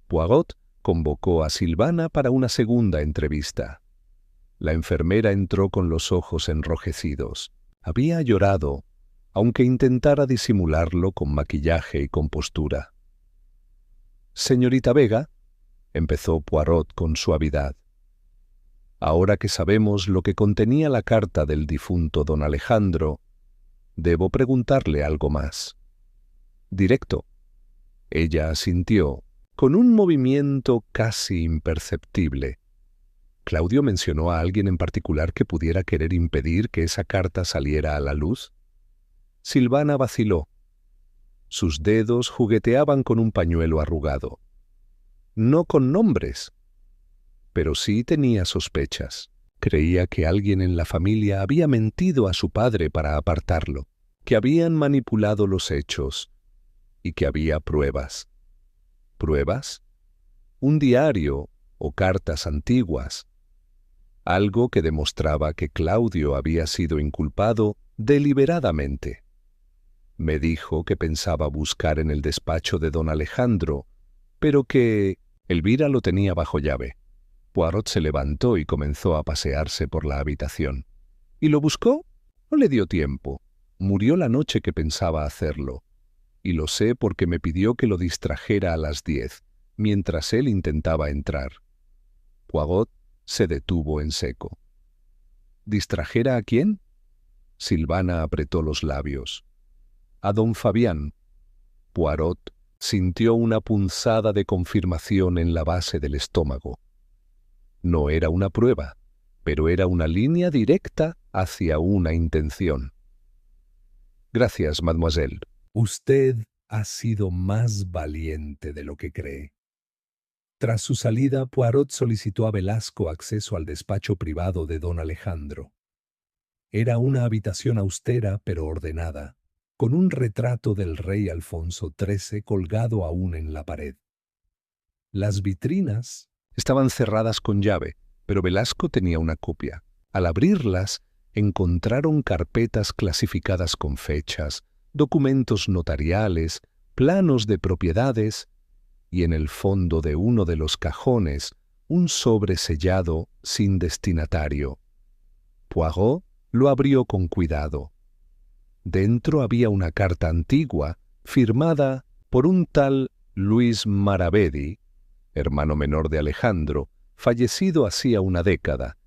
Poirot convocó a Silvana para una segunda entrevista. La enfermera entró con los ojos enrojecidos. Había llorado, aunque intentara disimularlo con maquillaje y compostura. «Señorita Vega», empezó Poirot con suavidad, «ahora que sabemos lo que contenía la carta del difunto don Alejandro, debo preguntarle algo más». «Directo». Ella asintió, con un movimiento casi imperceptible. ¿Claudio mencionó a alguien en particular que pudiera querer impedir que esa carta saliera a la luz? Silvana vaciló. Sus dedos jugueteaban con un pañuelo arrugado. No con nombres, pero sí tenía sospechas. Creía que alguien en la familia había mentido a su padre para apartarlo, que habían manipulado los hechos y que había pruebas. ¿Pruebas? Un diario o cartas antiguas. Algo que demostraba que Claudio había sido inculpado deliberadamente. Me dijo que pensaba buscar en el despacho de don Alejandro pero que Elvira lo tenía bajo llave. Poirot se levantó y comenzó a pasearse por la habitación. ¿Y lo buscó? No le dio tiempo. Murió la noche que pensaba hacerlo. Y lo sé porque me pidió que lo distrajera a las 10, mientras él intentaba entrar. Poirot se detuvo en seco. ¿Distrajera a quién? Silvana apretó los labios. A don Fabián. Poirot sintió una punzada de confirmación en la base del estómago. No era una prueba, pero era una línea directa hacia una intención. Gracias, mademoiselle. Usted ha sido más valiente de lo que cree. Tras su salida, Poirot solicitó a Velasco acceso al despacho privado de don Alejandro. Era una habitación austera pero ordenada, con un retrato del rey Alfonso XIII colgado aún en la pared. Las vitrinas estaban cerradas con llave, pero Velasco tenía una copia. Al abrirlas, encontraron carpetas clasificadas con fechas, documentos notariales, planos de propiedades y en el fondo de uno de los cajones un sobre sellado sin destinatario. Poirot lo abrió con cuidado. Dentro había una carta antigua firmada por un tal Luis Maravedi, hermano menor de Alejandro, fallecido hacía una década,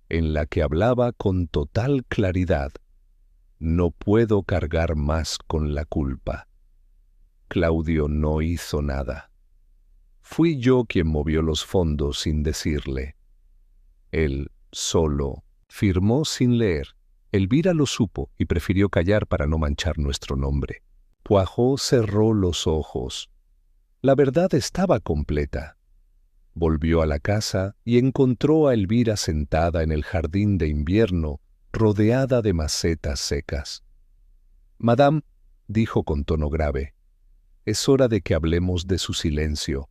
en la que hablaba con total claridad: no puedo cargar más con la culpa. Claudio no hizo nada. Fui yo quien movió los fondos sin decirle. Él solo firmó sin leer. Elvira lo supo y prefirió callar para no manchar nuestro nombre. Poirot cerró los ojos. La verdad estaba completa. Volvió a la casa y encontró a Elvira sentada en el jardín de invierno, rodeada de macetas secas. «Madame», dijo con tono grave, «es hora de que hablemos de su silencio».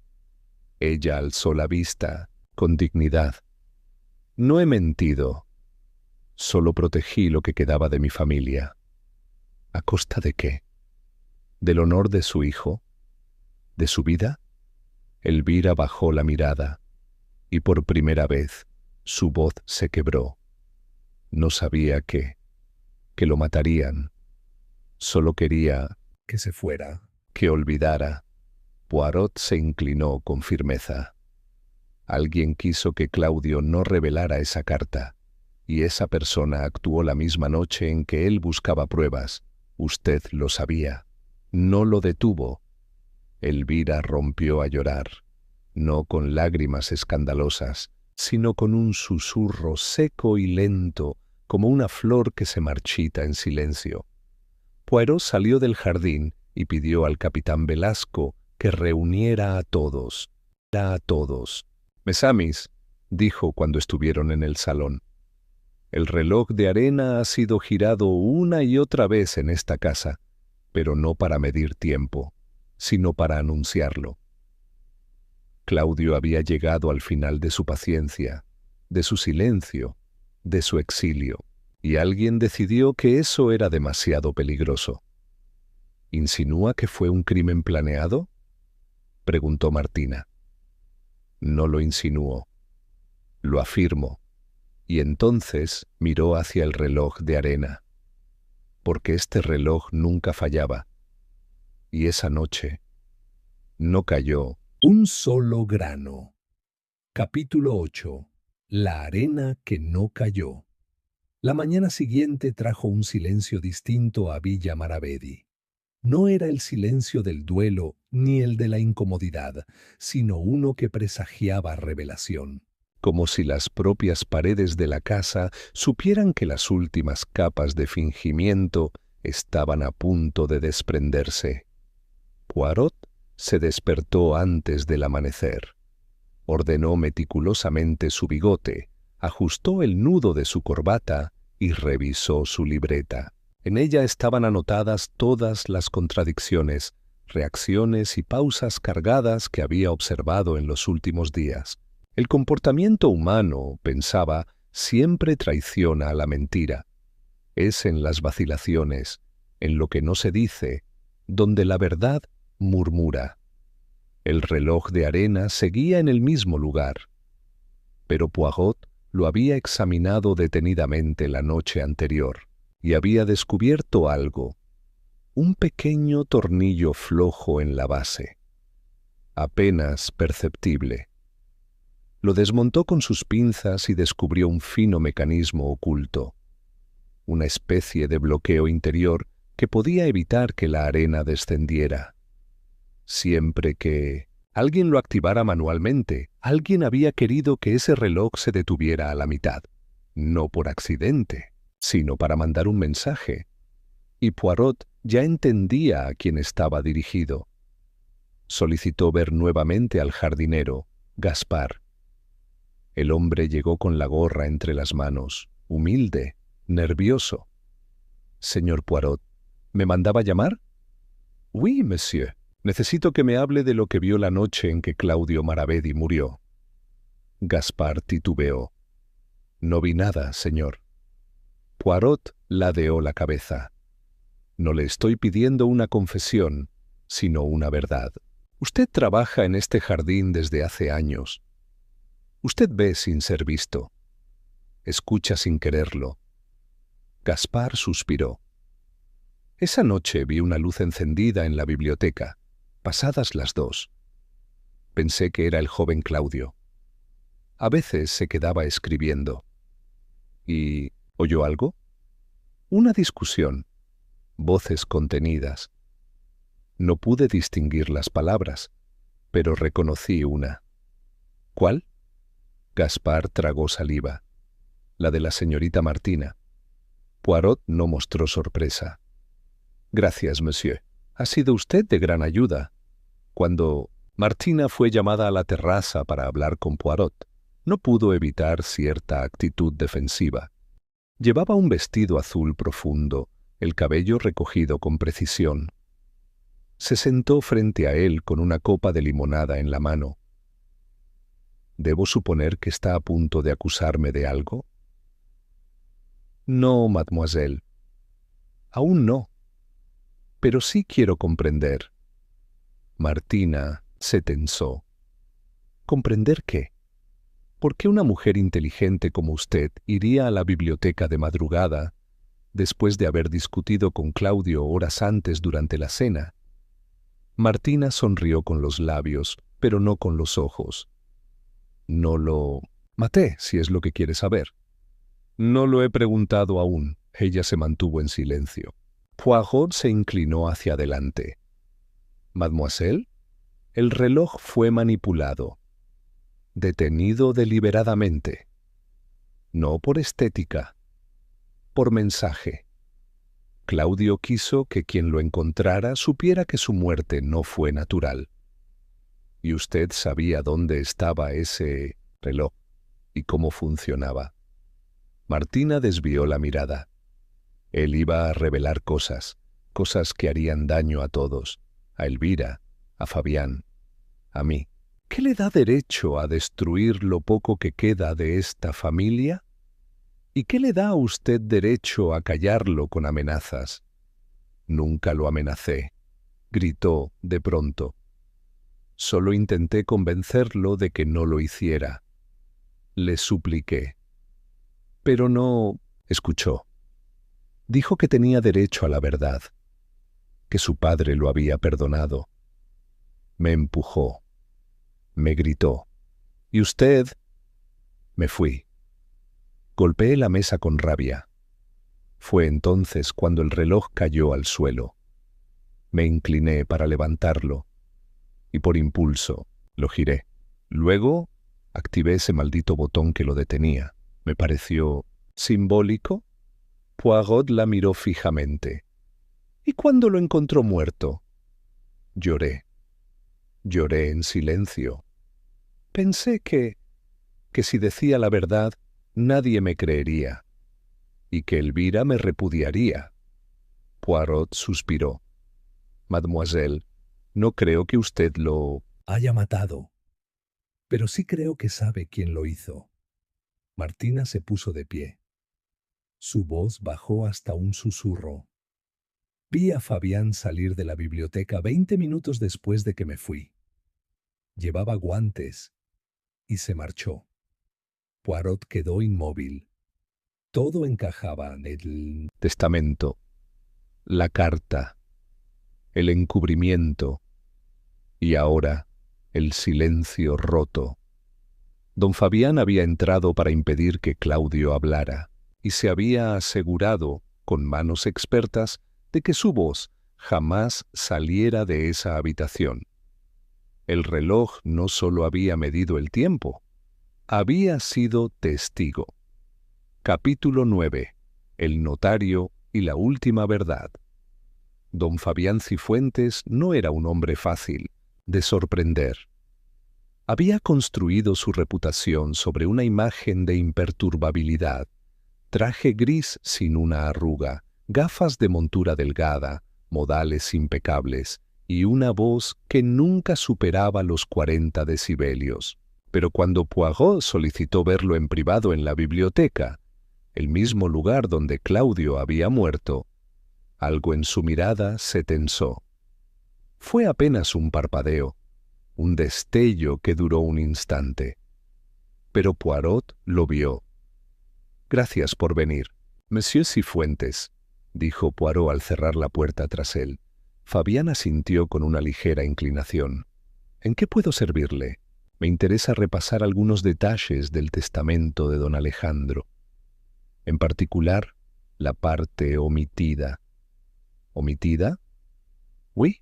Ella alzó la vista, con dignidad. «No he mentido. Solo protegí lo que quedaba de mi familia». «¿A costa de qué? ¿Del honor de su hijo? ¿De su vida?» Elvira bajó la mirada, y por primera vez su voz se quebró. No sabía que lo matarían. Solo quería que se fuera, que olvidara. Poirot se inclinó con firmeza. Alguien quiso que Claudio no revelara esa carta, y esa persona actuó la misma noche en que él buscaba pruebas. Usted lo sabía. No lo detuvo. Elvira rompió a llorar, no con lágrimas escandalosas, sino con un susurro seco y lento, como una flor que se marchita en silencio. Poirot salió del jardín y pidió al capitán Velasco que reuniera a todos. «Mesamis», dijo cuando estuvieron en el salón, «el reloj de arena ha sido girado una y otra vez en esta casa, pero no para medir tiempo, sino para anunciarlo». Claudio había llegado al final de su paciencia, de su silencio, de su exilio, y alguien decidió que eso era demasiado peligroso. «¿Insinúa que fue un crimen planeado?», preguntó Martina. «No lo insinúo, lo afirmo». Y entonces miró hacia el reloj de arena, porque este reloj nunca fallaba, y esa noche no cayó un solo grano. Capítulo 8. La arena que no cayó. La mañana siguiente trajo un silencio distinto a Villa Maravedi. No era el silencio del duelo ni el de la incomodidad, sino uno que presagiaba revelación. Como si las propias paredes de la casa supieran que las últimas capas de fingimiento estaban a punto de desprenderse. Poirot se despertó antes del amanecer. Ordenó meticulosamente su bigote, ajustó el nudo de su corbata y revisó su libreta. En ella estaban anotadas todas las contradicciones, reacciones y pausas cargadas que había observado en los últimos días. El comportamiento humano, pensaba, siempre traiciona a la mentira. Es en las vacilaciones, en lo que no se dice, donde la verdad murmura. El reloj de arena seguía en el mismo lugar, pero Poirot lo había examinado detenidamente la noche anterior y había descubierto algo, un pequeño tornillo flojo en la base, apenas perceptible. Lo desmontó con sus pinzas y descubrió un fino mecanismo oculto, una especie de bloqueo interior que podía evitar que la arena descendiera. Siempre que alguien lo activara manualmente, alguien había querido que ese reloj se detuviera a la mitad, no por accidente, sino para mandar un mensaje. Y Poirot ya entendía a quién estaba dirigido. Solicitó ver nuevamente al jardinero, Gaspar. El hombre llegó con la gorra entre las manos, humilde, nervioso. «Señor Poirot, ¿me mandaba llamar?» «Oui, monsieur. Necesito que me hable de lo que vio la noche en que Claudio Maravedi murió». Gaspar titubeó. «No vi nada, señor». Poirot ladeó la cabeza. «No le estoy pidiendo una confesión, sino una verdad. Usted trabaja en este jardín desde hace años. Usted ve sin ser visto. Escucha sin quererlo». Gaspar suspiró. «Esa noche vi una luz encendida en la biblioteca, pasadas las 2. Pensé que era el joven Claudio. A veces se quedaba escribiendo. ¿Y oyó algo? Una discusión, voces contenidas. No pude distinguir las palabras, pero reconocí una». «¿Cuál?» Gaspar tragó saliva. «La de la señorita Martina». Poirot no mostró sorpresa. «Gracias, monsieur. Ha sido usted de gran ayuda». Cuando Martina fue llamada a la terraza para hablar con Poirot, no pudo evitar cierta actitud defensiva. Llevaba un vestido azul profundo, el cabello recogido con precisión. Se sentó frente a él con una copa de limonada en la mano. «¿Debo suponer que está a punto de acusarme de algo?» «No, mademoiselle. Aún no. Pero sí quiero comprender». Martina se tensó. ¿Comprender qué? ¿Por qué una mujer inteligente como usted iría a la biblioteca de madrugada, después de haber discutido con Claudio horas antes durante la cena? Martina sonrió con los labios, pero no con los ojos. «No lo maté, si es lo que quiere saber». «No lo he preguntado aún». Ella se mantuvo en silencio. Poirot se inclinó hacia adelante. «Mademoiselle, el reloj fue manipulado, detenido deliberadamente. No por estética, por mensaje. Claudio quiso que quien lo encontrara supiera que su muerte no fue natural. Y usted sabía dónde estaba ese reloj y cómo funcionaba». Martina desvió la mirada. Él iba a revelar cosas que harían daño a todos, a Elvira, a Fabián, a mí. ¿Qué le da derecho a destruir lo poco que queda de esta familia? ¿Y qué le da a usted derecho a callarlo con amenazas? «Nunca lo amenacé», gritó de pronto. «Solo intenté convencerlo de que no lo hiciera. Le supliqué». «Pero no escuchó. Dijo que tenía derecho a la verdad, que su padre lo había perdonado. Me empujó, me gritó. ¿Y usted?» Me fui. Golpeé la mesa con rabia. Fue entonces cuando el reloj cayó al suelo. Me incliné para levantarlo y por impulso lo giré. Luego activé ese maldito botón que lo detenía. Me pareció simbólico. Poirot la miró fijamente. «¿Y cuándo lo encontró muerto?» Lloré. Lloré en silencio. Pensé que si decía la verdad, nadie me creería, y que Elvira me repudiaría. Poirot suspiró. «Mademoiselle, no creo que usted lo haya matado, pero sí creo que sabe quién lo hizo». Martina se puso de pie. Su voz bajó hasta un susurro. «Vi a Fabián salir de la biblioteca 20 minutos después de que me fui. Llevaba guantes y se marchó. Poirot quedó inmóvil. Todo encajaba en el testamento, la carta, el encubrimiento y ahora el silencio roto. Don Fabián había entrado para impedir que Claudio hablara y se había asegurado, con manos expertas, de que su voz jamás saliera de esa habitación. El reloj no solo había medido el tiempo, había sido testigo. Capítulo 9. El notario y la última verdad. Don Fabián Cifuentes no era un hombre fácil de sorprender. Había construido su reputación sobre una imagen de imperturbabilidad, traje gris sin una arruga, gafas de montura delgada, modales impecables y una voz que nunca superaba los 40 decibelios. Pero cuando Poirot solicitó verlo en privado en la biblioteca, el mismo lugar donde Claudio había muerto, algo en su mirada se tensó. Fue apenas un parpadeo, un destello que duró un instante. Pero Poirot lo vio. «Gracias por venir, Monsieur Cifuentes», dijo Poirot al cerrar la puerta tras él. Fabián asintió con una ligera inclinación. «¿En qué puedo servirle? Me interesa repasar algunos detalles del testamento de don Alejandro. En particular, la parte omitida». «¿Omitida?» «Oui.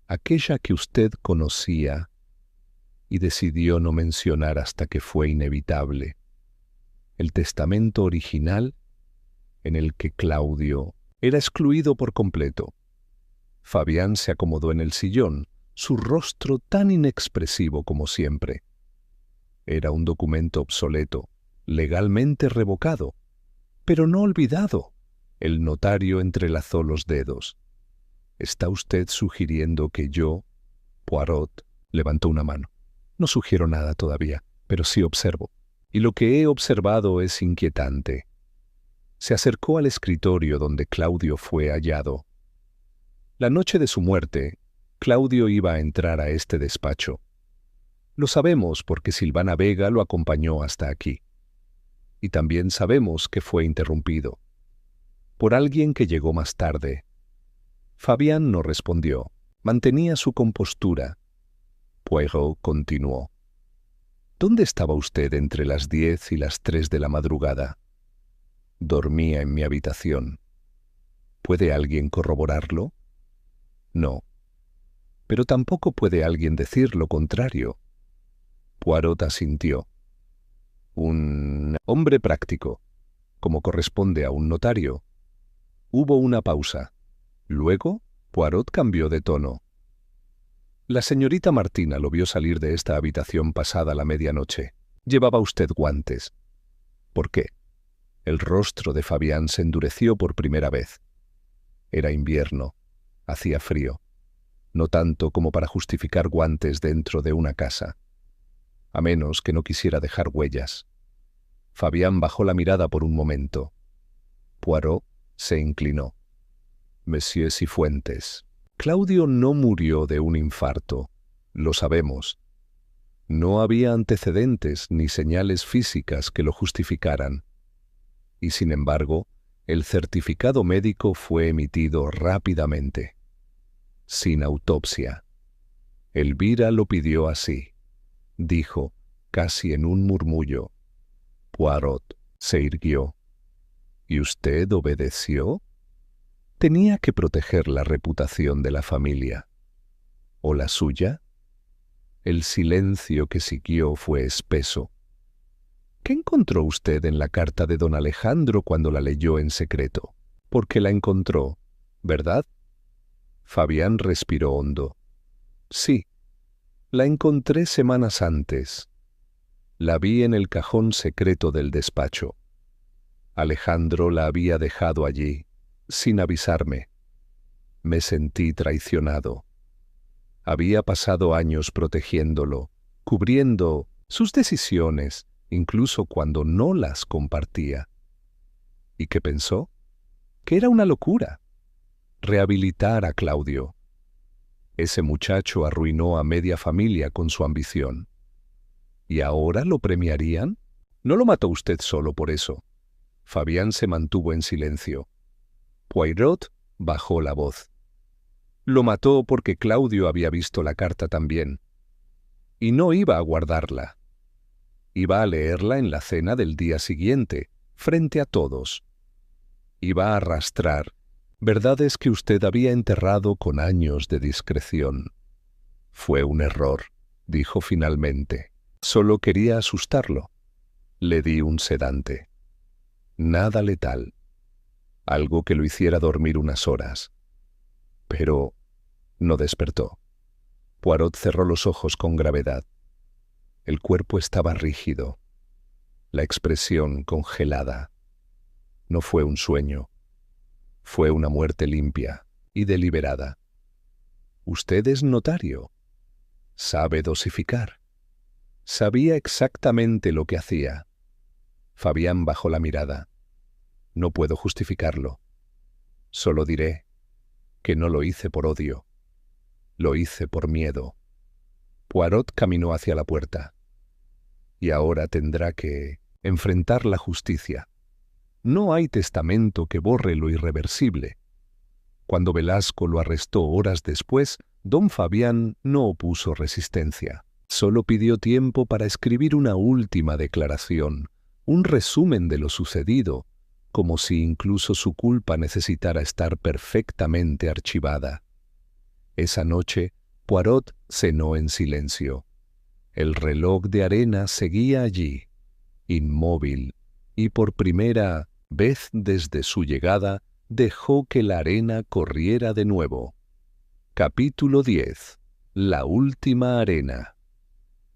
Aquella que usted conocía y decidió no mencionar hasta que fue inevitable. El testamento original en el que Claudio era excluido por completo». Fabián se acomodó en el sillón, su rostro tan inexpresivo como siempre. Era un documento obsoleto, legalmente revocado, pero no olvidado. El notario entrelazó los dedos. «¿Está usted sugiriendo que yo...?» Poirot levantó una mano. «No sugiero nada todavía, pero sí observo. Y lo que he observado es inquietante». Se acercó al escritorio donde Claudio fue hallado. La noche de su muerte, Claudio iba a entrar a este despacho. Lo sabemos porque Silvana Vega lo acompañó hasta aquí. Y también sabemos que fue interrumpido por alguien que llegó más tarde. Fabián no respondió, mantenía su compostura. Poirot continuó. «¿Dónde estaba usted entre las 10 y las 3 de la madrugada?» «Dormía en mi habitación». «¿Puede alguien corroborarlo?» «No». «Pero tampoco puede alguien decir lo contrario». Poirot asintió. «Un hombre práctico, como corresponde a un notario». Hubo una pausa. Luego, Poirot cambió de tono. «La señorita Martina lo vio salir de esta habitación pasada la medianoche. Llevaba usted guantes». «¿Por qué?» El rostro de Fabián se endureció por primera vez. Era invierno. Hacía frío. No tanto como para justificar guantes dentro de una casa. A menos que no quisiera dejar huellas. Fabián bajó la mirada por un momento. Poirot se inclinó. «Monsieur Cifuentes, Claudio no murió de un infarto. Lo sabemos. No había antecedentes ni señales físicas que lo justificaran. Y sin embargo, el certificado médico fue emitido rápidamente, sin autopsia. Elvira lo pidió así», dijo, casi en un murmullo. Poirot se irguió. «¿Y usted obedeció?» Tenía que proteger la reputación de la familia. ¿O la suya? El silencio que siguió fue espeso. ¿Qué encontró usted en la carta de don Alejandro cuando la leyó en secreto? Porque la encontró, ¿verdad? Fabián respiró hondo. Sí, la encontré semanas antes. La vi en el cajón secreto del despacho. Alejandro la había dejado allí, sin avisarme. Me sentí traicionado. Había pasado años protegiéndolo, cubriendo sus decisiones, incluso cuando no las compartía. ¿Y qué pensó? Que era una locura. Rehabilitar a Claudio. Ese muchacho arruinó a media familia con su ambición. ¿Y ahora lo premiarían? No lo mató usted solo por eso. Fabián se mantuvo en silencio. Poirot bajó la voz. Lo mató porque Claudio había visto la carta también. Y no iba a guardarla. Iba a leerla en la cena del día siguiente, frente a todos. Iba a arrastrar verdades que usted había enterrado con años de discreción. Fue un error, dijo finalmente. Solo quería asustarlo. Le di un sedante. Nada letal. Algo que lo hiciera dormir unas horas. Pero no despertó. Poirot cerró los ojos con gravedad. El cuerpo estaba rígido, la expresión congelada. No fue un sueño. Fue una muerte limpia y deliberada. Usted es notario. Sabe dosificar. Sabía exactamente lo que hacía. Fabián bajó la mirada. No puedo justificarlo. Solo diré que no lo hice por odio. Lo hice por miedo. Poirot caminó hacia la puerta. Y ahora tendrá que enfrentar la justicia. No hay testamento que borre lo irreversible. Cuando Velasco lo arrestó horas después, don Fabián no opuso resistencia. Solo pidió tiempo para escribir una última declaración, un resumen de lo sucedido, como si incluso su culpa necesitara estar perfectamente archivada. Esa noche, Poirot cenó en silencio. El reloj de arena seguía allí, inmóvil, y por primera vez desde su llegada dejó que la arena corriera de nuevo. Capítulo 10. La última arena.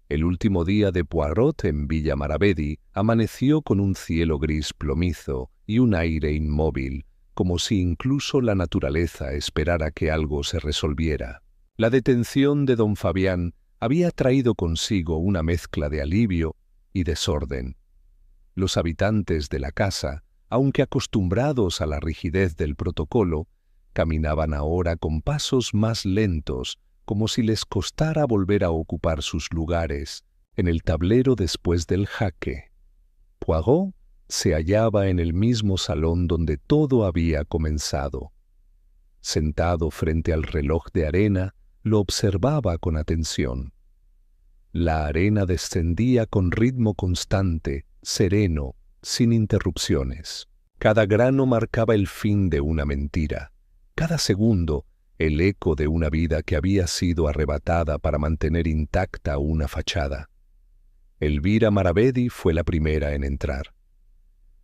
El último día de Poirot en Villa Maravedi amaneció con un cielo gris plomizo y un aire inmóvil, como si incluso la naturaleza esperara que algo se resolviera. La detención de don Fabián había traído consigo una mezcla de alivio y desorden. Los habitantes de la casa, aunque acostumbrados a la rigidez del protocolo, caminaban ahora con pasos más lentos, como si les costara volver a ocupar sus lugares en el tablero después del jaque. Poirot se hallaba en el mismo salón donde todo había comenzado. Sentado frente al reloj de arena, lo observaba con atención. La arena descendía con ritmo constante, sereno, sin interrupciones. Cada grano marcaba el fin de una mentira. Cada segundo, el eco de una vida que había sido arrebatada para mantener intacta una fachada. Elvira Maravedi fue la primera en entrar.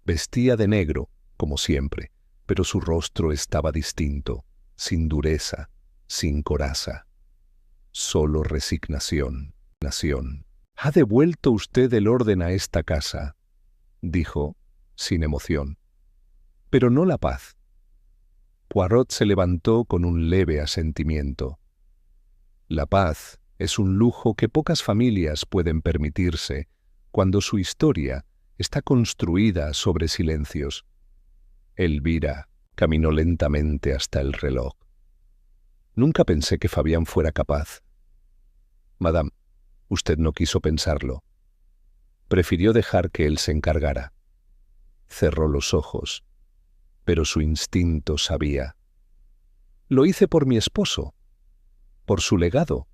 Vestía de negro, como siempre, pero su rostro estaba distinto, sin dureza, sin coraza. Solo resignación. «¿Ha devuelto usted el orden a esta casa?», dijo, sin emoción. «Pero no la paz». Poirot se levantó con un leve asentimiento. La paz es un lujo que pocas familias pueden permitirse cuando su historia está construida sobre silencios. Elvira caminó lentamente hasta el reloj. «Nunca pensé que Fabián fuera capaz». «Madame, usted no quiso pensarlo. Prefirió dejar que él se encargara». Cerró los ojos, pero su instinto sabía. «Lo hice por mi esposo, por su legado,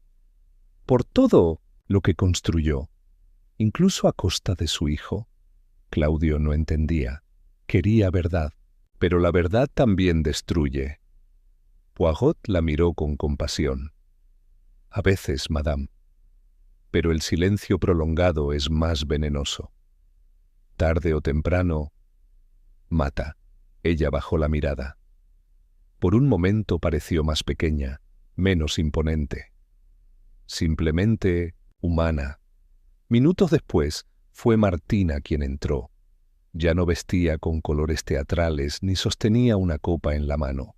por todo lo que construyó, incluso a costa de su hijo». Claudio no entendía. Quería verdad, pero la verdad también destruye. Poirot la miró con compasión. «A veces, madame, pero el silencio prolongado es más venenoso. Tarde o temprano, mata». Ella bajó la mirada. Por un momento pareció más pequeña, menos imponente. Simplemente humana. Minutos después fue Martina quien entró. Ya no vestía con colores teatrales ni sostenía una copa en la mano.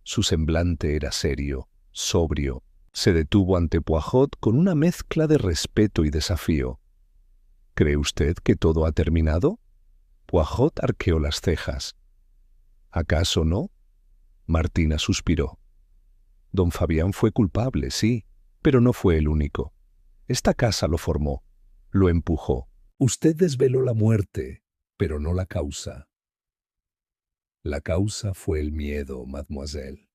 Su semblante era serio, sobrio. Se detuvo ante Poirot con una mezcla de respeto y desafío. «¿Cree usted que todo ha terminado?» Poirot arqueó las cejas. «¿Acaso no?» Martina suspiró. Don Fabián fue culpable, sí, pero no fue el único. Esta casa lo formó, lo empujó. Usted desveló la muerte, pero no la causa. La causa fue el miedo, mademoiselle.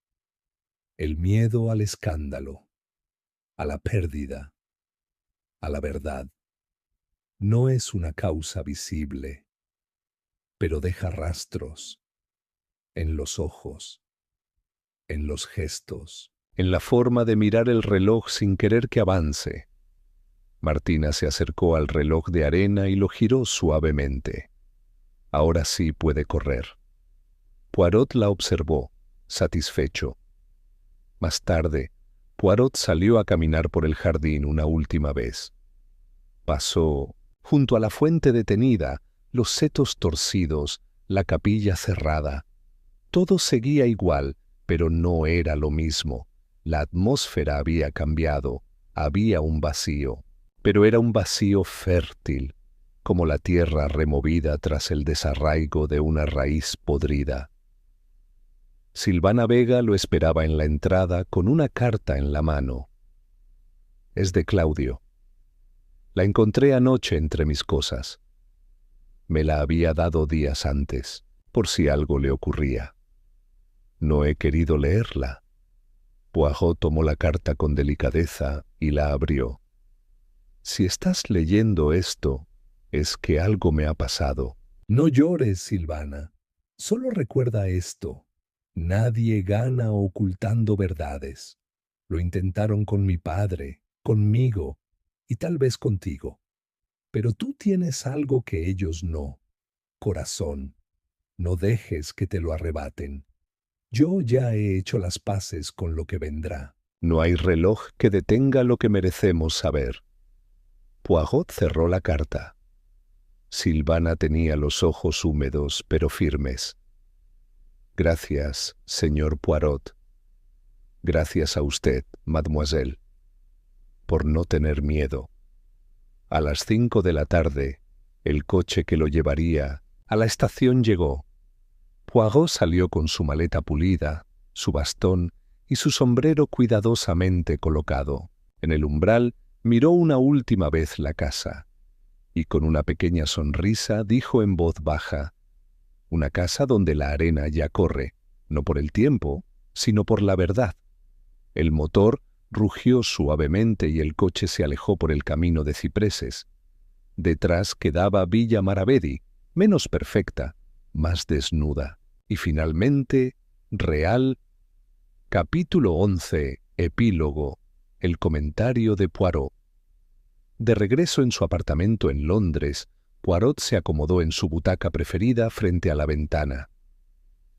El miedo al escándalo, a la pérdida, a la verdad. No es una causa visible, pero deja rastros en los ojos, en los gestos, en la forma de mirar el reloj sin querer que avance. Martina se acercó al reloj de arena y lo giró suavemente. Ahora sí puede correr. Poirot la observó, satisfecho. Más tarde, Poirot salió a caminar por el jardín una última vez. Pasó, junto a la fuente detenida, los setos torcidos, la capilla cerrada. Todo seguía igual, pero no era lo mismo. La atmósfera había cambiado, había un vacío, pero era un vacío fértil, como la tierra removida tras el desarraigo de una raíz podrida. Silvana Vega lo esperaba en la entrada con una carta en la mano. Es de Claudio. La encontré anoche entre mis cosas. Me la había dado días antes, por si algo le ocurría. No he querido leerla. Poirot tomó la carta con delicadeza y la abrió. Si estás leyendo esto, es que algo me ha pasado. No llores, Silvana. Solo recuerda esto. Nadie gana ocultando verdades. Lo intentaron con mi padre, conmigo y tal vez contigo. Pero tú tienes algo que ellos no. Corazón. No dejes que te lo arrebaten. Yo ya he hecho las paces con lo que vendrá. No hay reloj que detenga lo que merecemos saber. Poirot cerró la carta. Silvana tenía los ojos húmedos pero firmes. Gracias, señor Poirot. Gracias a usted, mademoiselle, por no tener miedo. A las 5 de la tarde, el coche que lo llevaría a la estación llegó. Poirot salió con su maleta pulida, su bastón y su sombrero cuidadosamente colocado. En el umbral miró una última vez la casa y con una pequeña sonrisa dijo en voz baja: una casa donde la arena ya corre, no por el tiempo, sino por la verdad. El motor rugió suavemente y el coche se alejó por el camino de cipreses. Detrás quedaba Villa Maravedi, menos perfecta, más desnuda. Y finalmente, real. Capítulo 11. Epílogo. El comentario de Poirot. De regreso en su apartamento en Londres, Poirot se acomodó en su butaca preferida frente a la ventana.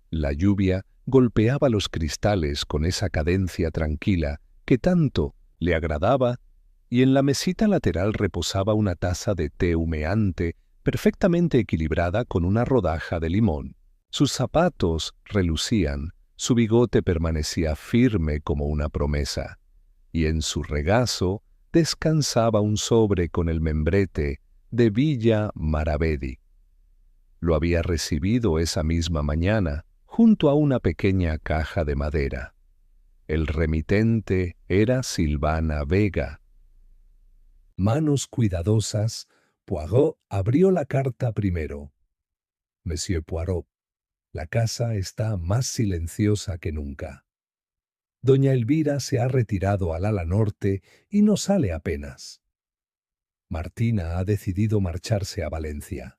La lluvia golpeaba los cristales con esa cadencia tranquila que tanto le agradaba, y en la mesita lateral reposaba una taza de té humeante perfectamente equilibrada con una rodaja de limón. Sus zapatos relucían, su bigote permanecía firme como una promesa, y en su regazo descansaba un sobre con el membrete de Villa Maravedi. Lo había recibido esa misma mañana, junto a una pequeña caja de madera. El remitente era Silvana Vega. Manos cuidadosas, Poirot abrió la carta primero. Monsieur Poirot, la casa está más silenciosa que nunca. Doña Elvira se ha retirado al ala norte y no sale apenas. Martina ha decidido marcharse a Valencia.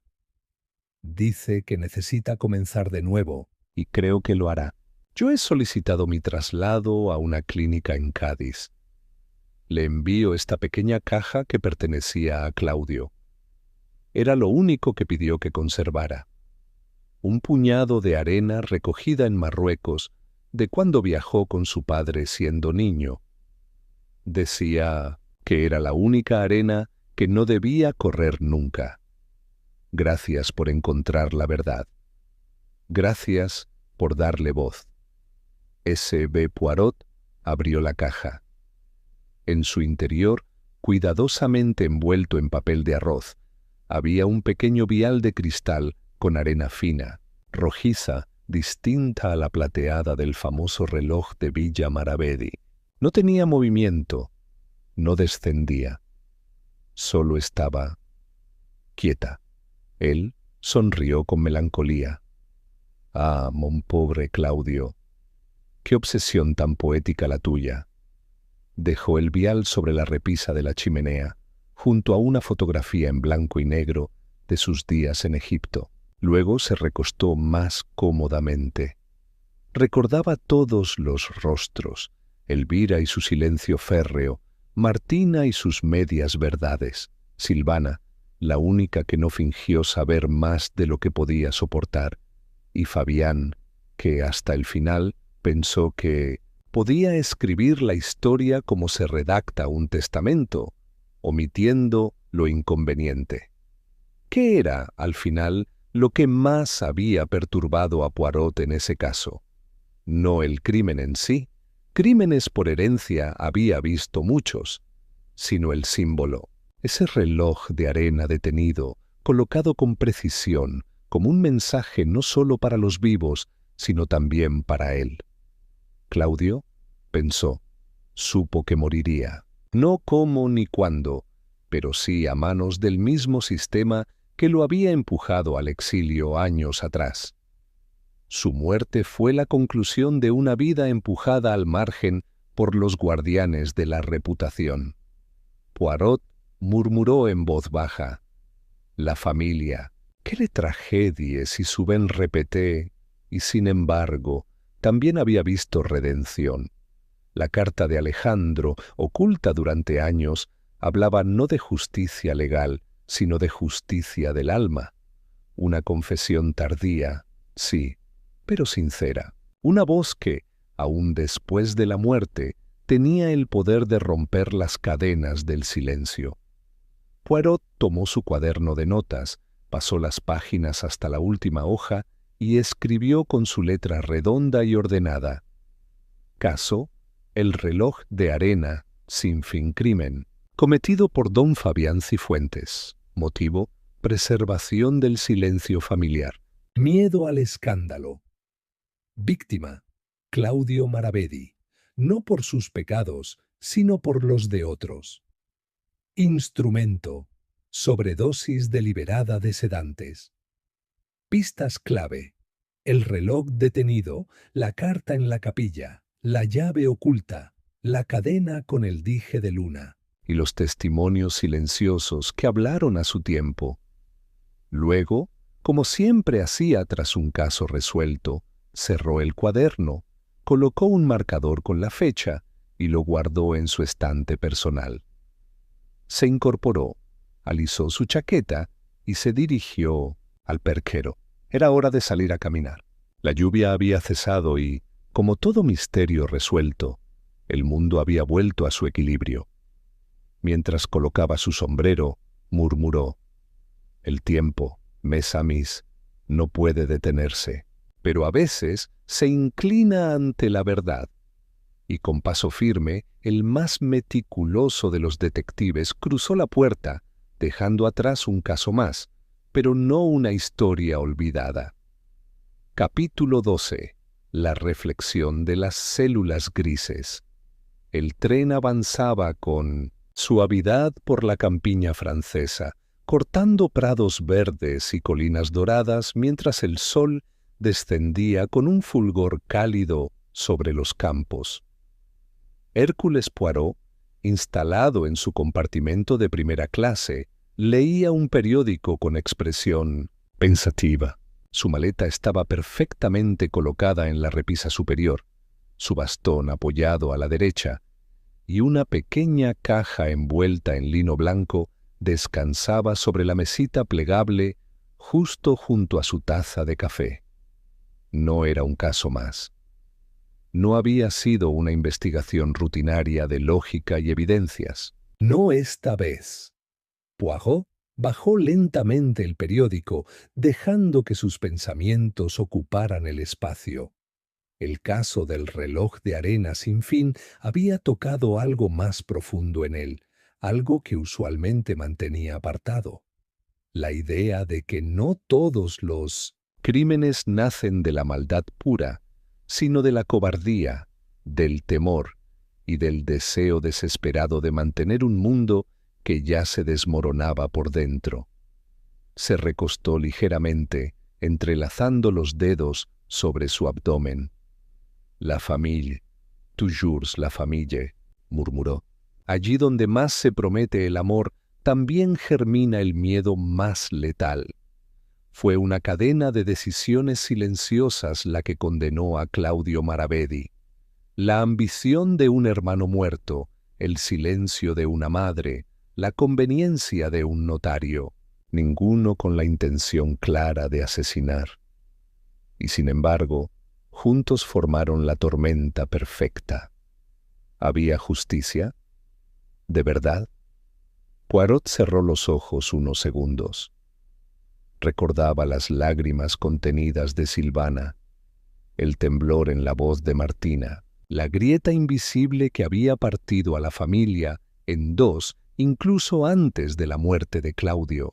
Dice que necesita comenzar de nuevo y creo que lo hará. Yo he solicitado mi traslado a una clínica en Cádiz. Le envío esta pequeña caja que pertenecía a Claudio. Era lo único que pidió que conservara. Un puñado de arena recogida en Marruecos de cuando viajó con su padre siendo niño. Decía que era la única arena que no debía correr nunca. Gracias por encontrar la verdad. Gracias por darle voz. S.B. Poirot abrió la caja. En su interior, cuidadosamente envuelto en papel de arroz, había un pequeño vial de cristal con arena fina, rojiza, distinta a la plateada del famoso reloj de Villa Maravedi. No tenía movimiento, no descendía, solo estaba quieta. Él sonrió con melancolía. Ah, mon pobre Claudio, qué obsesión tan poética la tuya. Dejó el vial sobre la repisa de la chimenea, junto a una fotografía en blanco y negro de sus días en Egipto. Luego se recostó más cómodamente. Recordaba todos los rostros, Elvira y su silencio férreo, Martina y sus medias verdades, Silvana, la única que no fingió saber más de lo que podía soportar, y Fabián, que hasta el final pensó que podía escribir la historia como se redacta un testamento, omitiendo lo inconveniente. ¿Qué era, al final, lo que más había perturbado a Poirot en ese caso? No el crimen en sí, crímenes por herencia había visto muchos, sino el símbolo, ese reloj de arena detenido, colocado con precisión, como un mensaje no solo para los vivos, sino también para él. Claudio, pensó, supo que moriría, no cómo ni cuándo, pero sí a manos del mismo sistema que lo había empujado al exilio años atrás. Su muerte fue la conclusión de una vida empujada al margen por los guardianes de la reputación. Poirot murmuró en voz baja: «La familia, qué le tragedie si su ben repeté», y sin embargo, también había visto redención. La carta de Alejandro, oculta durante años, hablaba no de justicia legal, sino de justicia del alma. Una confesión tardía, sí, pero sincera. Una voz que, aún después de la muerte, tenía el poder de romper las cadenas del silencio. Poirot tomó su cuaderno de notas, pasó las páginas hasta la última hoja y escribió con su letra redonda y ordenada: «Caso, el reloj de arena, sin fin crimen, cometido por don Fabián Cifuentes. Motivo, preservación del silencio familiar. Miedo al escándalo. Víctima, Claudio Maravedi, no por sus pecados, sino por los de otros. Instrumento, sobredosis deliberada de sedantes. Pistas clave, el reloj detenido, la carta en la capilla, la llave oculta, la cadena con el dije de luna, y los testimonios silenciosos que hablaron a su tiempo. Luego, como siempre hacía tras un caso resuelto, cerró el cuaderno, colocó un marcador con la fecha y lo guardó en su estante personal. Se incorporó, alisó su chaqueta y se dirigió al perquero. Era hora de salir a caminar. La lluvia había cesado y, como todo misterio resuelto, el mundo había vuelto a su equilibrio. Mientras colocaba su sombrero, murmuró: «El tiempo, mes amis, no puede detenerse, pero a veces se inclina ante la verdad». Y con paso firme, el más meticuloso de los detectives cruzó la puerta, dejando atrás un caso más, pero no una historia olvidada. Capítulo 12. La reflexión de las células grises. El tren avanzaba con suavidad por la campiña francesa, cortando prados verdes y colinas doradas mientras el sol descendía con un fulgor cálido sobre los campos. Hércules Poirot, instalado en su compartimento de primera clase, leía un periódico con expresión pensativa. Su maleta estaba perfectamente colocada en la repisa superior, su bastón apoyado a la derecha, y una pequeña caja envuelta en lino blanco descansaba sobre la mesita plegable justo junto a su taza de café. No era un caso más. No había sido una investigación rutinaria de lógica y evidencias. No esta vez. Poirot bajó lentamente el periódico, dejando que sus pensamientos ocuparan el espacio. El caso del reloj de arena sin fin había tocado algo más profundo en él, algo que usualmente mantenía apartado. La idea de que no todos los crímenes nacen de la maldad pura, sino de la cobardía, del temor y del deseo desesperado de mantener un mundo que ya se desmoronaba por dentro. Se recostó ligeramente, entrelazando los dedos sobre su abdomen. «La famille, toujours la famille», murmuró. «Allí donde más se promete el amor, también germina el miedo más letal». Fue una cadena de decisiones silenciosas la que condenó a Claudio Maravedi. La ambición de un hermano muerto, el silencio de una madre, la conveniencia de un notario, ninguno con la intención clara de asesinar. Y sin embargo, juntos formaron la tormenta perfecta. ¿Había justicia? ¿De verdad? Poirot cerró los ojos unos segundos. Recordaba las lágrimas contenidas de Silvana, el temblor en la voz de Martina, la grieta invisible que había partido a la familia en dos incluso antes de la muerte de Claudio.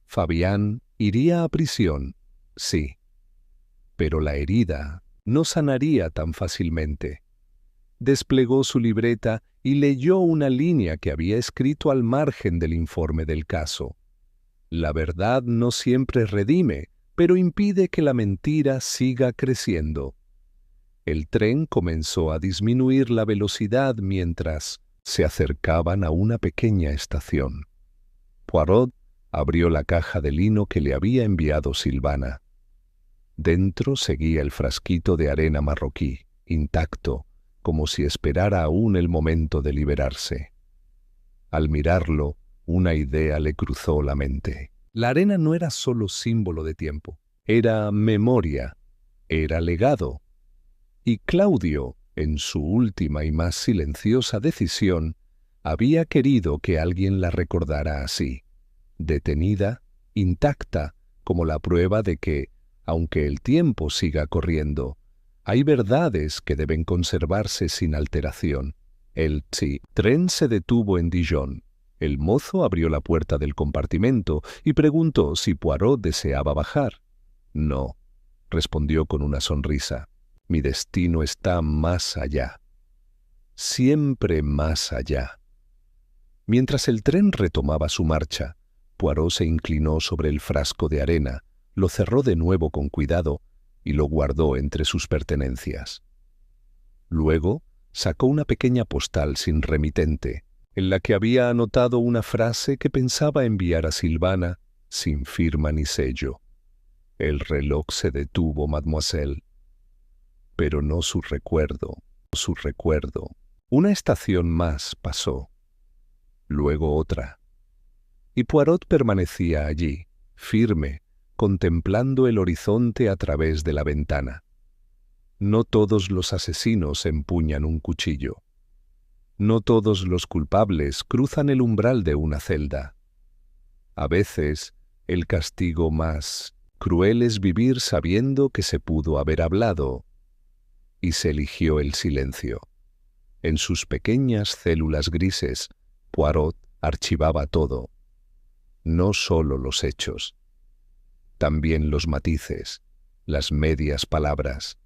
Fabián iría a prisión, sí, pero la herida no sanaría tan fácilmente. Desplegó su libreta y leyó una línea que había escrito al margen del informe del caso. La verdad no siempre redime, pero impide que la mentira siga creciendo. El tren comenzó a disminuir la velocidad mientras se acercaban a una pequeña estación. Poirot abrió la caja de lino que le había enviado Silvana. Dentro seguía el frasquito de arena marroquí, intacto, como si esperara aún el momento de liberarse. Al mirarlo, una idea le cruzó la mente. La arena no era solo símbolo de tiempo, era memoria, era legado. Y Claudio, en su última y más silenciosa decisión, había querido que alguien la recordara así, detenida, intacta, como la prueba de que, aunque el tiempo siga corriendo, hay verdades que deben conservarse sin alteración. El tren se detuvo en Dijon. El mozo abrió la puerta del compartimento y preguntó si Poirot deseaba bajar. «No», respondió con una sonrisa. «Mi destino está más allá. Siempre más allá». Mientras el tren retomaba su marcha, Poirot se inclinó sobre el frasco de arena, lo cerró de nuevo con cuidado y lo guardó entre sus pertenencias. Luego sacó una pequeña postal sin remitente, en la que había anotado una frase que pensaba enviar a Silvana sin firma ni sello. «El reloj se detuvo, mademoiselle». Pero no su recuerdo, su recuerdo. Una estación más pasó, luego otra. Y Poirot permanecía allí, firme, contemplando el horizonte a través de la ventana. No todos los asesinos empuñan un cuchillo. No todos los culpables cruzan el umbral de una celda. A veces, el castigo más cruel es vivir sabiendo que se pudo haber hablado, y se eligió el silencio. En sus pequeñas células grises, Poirot archivaba todo, no solo los hechos, también los matices, las medias palabras,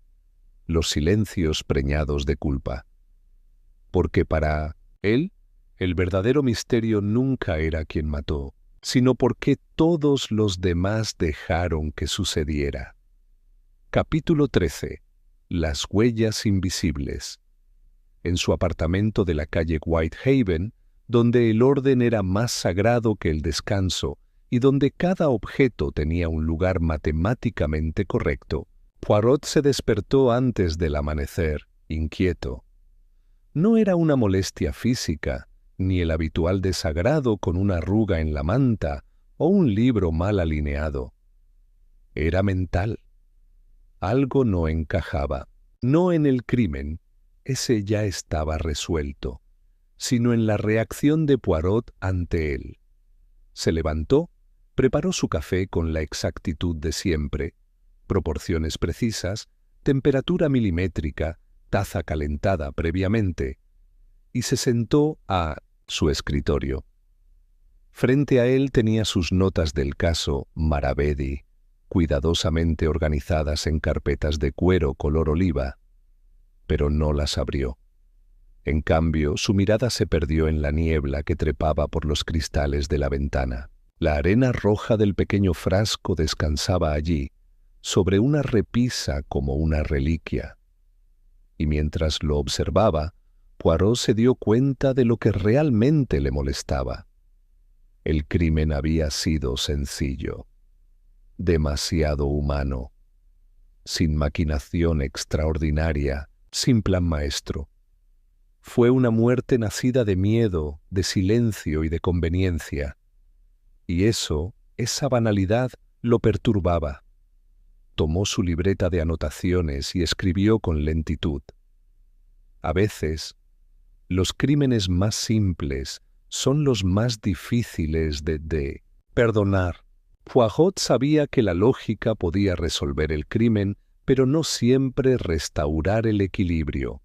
los silencios preñados de culpa. Porque para él, el verdadero misterio nunca era quien mató, sino por qué todos los demás dejaron que sucediera. Capítulo 13. Las huellas invisibles. En su apartamento de la calle Whitehaven, donde el orden era más sagrado que el descanso y donde cada objeto tenía un lugar matemáticamente correcto, Poirot se despertó antes del amanecer, inquieto. No era una molestia física, ni el habitual desagrado con una arruga en la manta o un libro mal alineado. Era mental. Algo no encajaba, no en el crimen, ese ya estaba resuelto, sino en la reacción de Poirot ante él. Se levantó, preparó su café con la exactitud de siempre, proporciones precisas, temperatura milimétrica, taza calentada previamente, y se sentó a su escritorio. Frente a él tenía sus notas del caso Maravedi, cuidadosamente organizadas en carpetas de cuero color oliva, pero no las abrió. En cambio, su mirada se perdió en la niebla que trepaba por los cristales de la ventana. La arena roja del pequeño frasco descansaba allí, sobre una repisa como una reliquia. Y mientras lo observaba, Poirot se dio cuenta de lo que realmente le molestaba. El crimen había sido sencillo, demasiado humano, sin maquinación extraordinaria, sin plan maestro. Fue una muerte nacida de miedo, de silencio y de conveniencia. Y esa banalidad, lo perturbaba. Tomó su libreta de anotaciones y escribió con lentitud. A veces, los crímenes más simples son los más difíciles de perdonar. Poirot sabía que la lógica podía resolver el crimen, pero no siempre restaurar el equilibrio.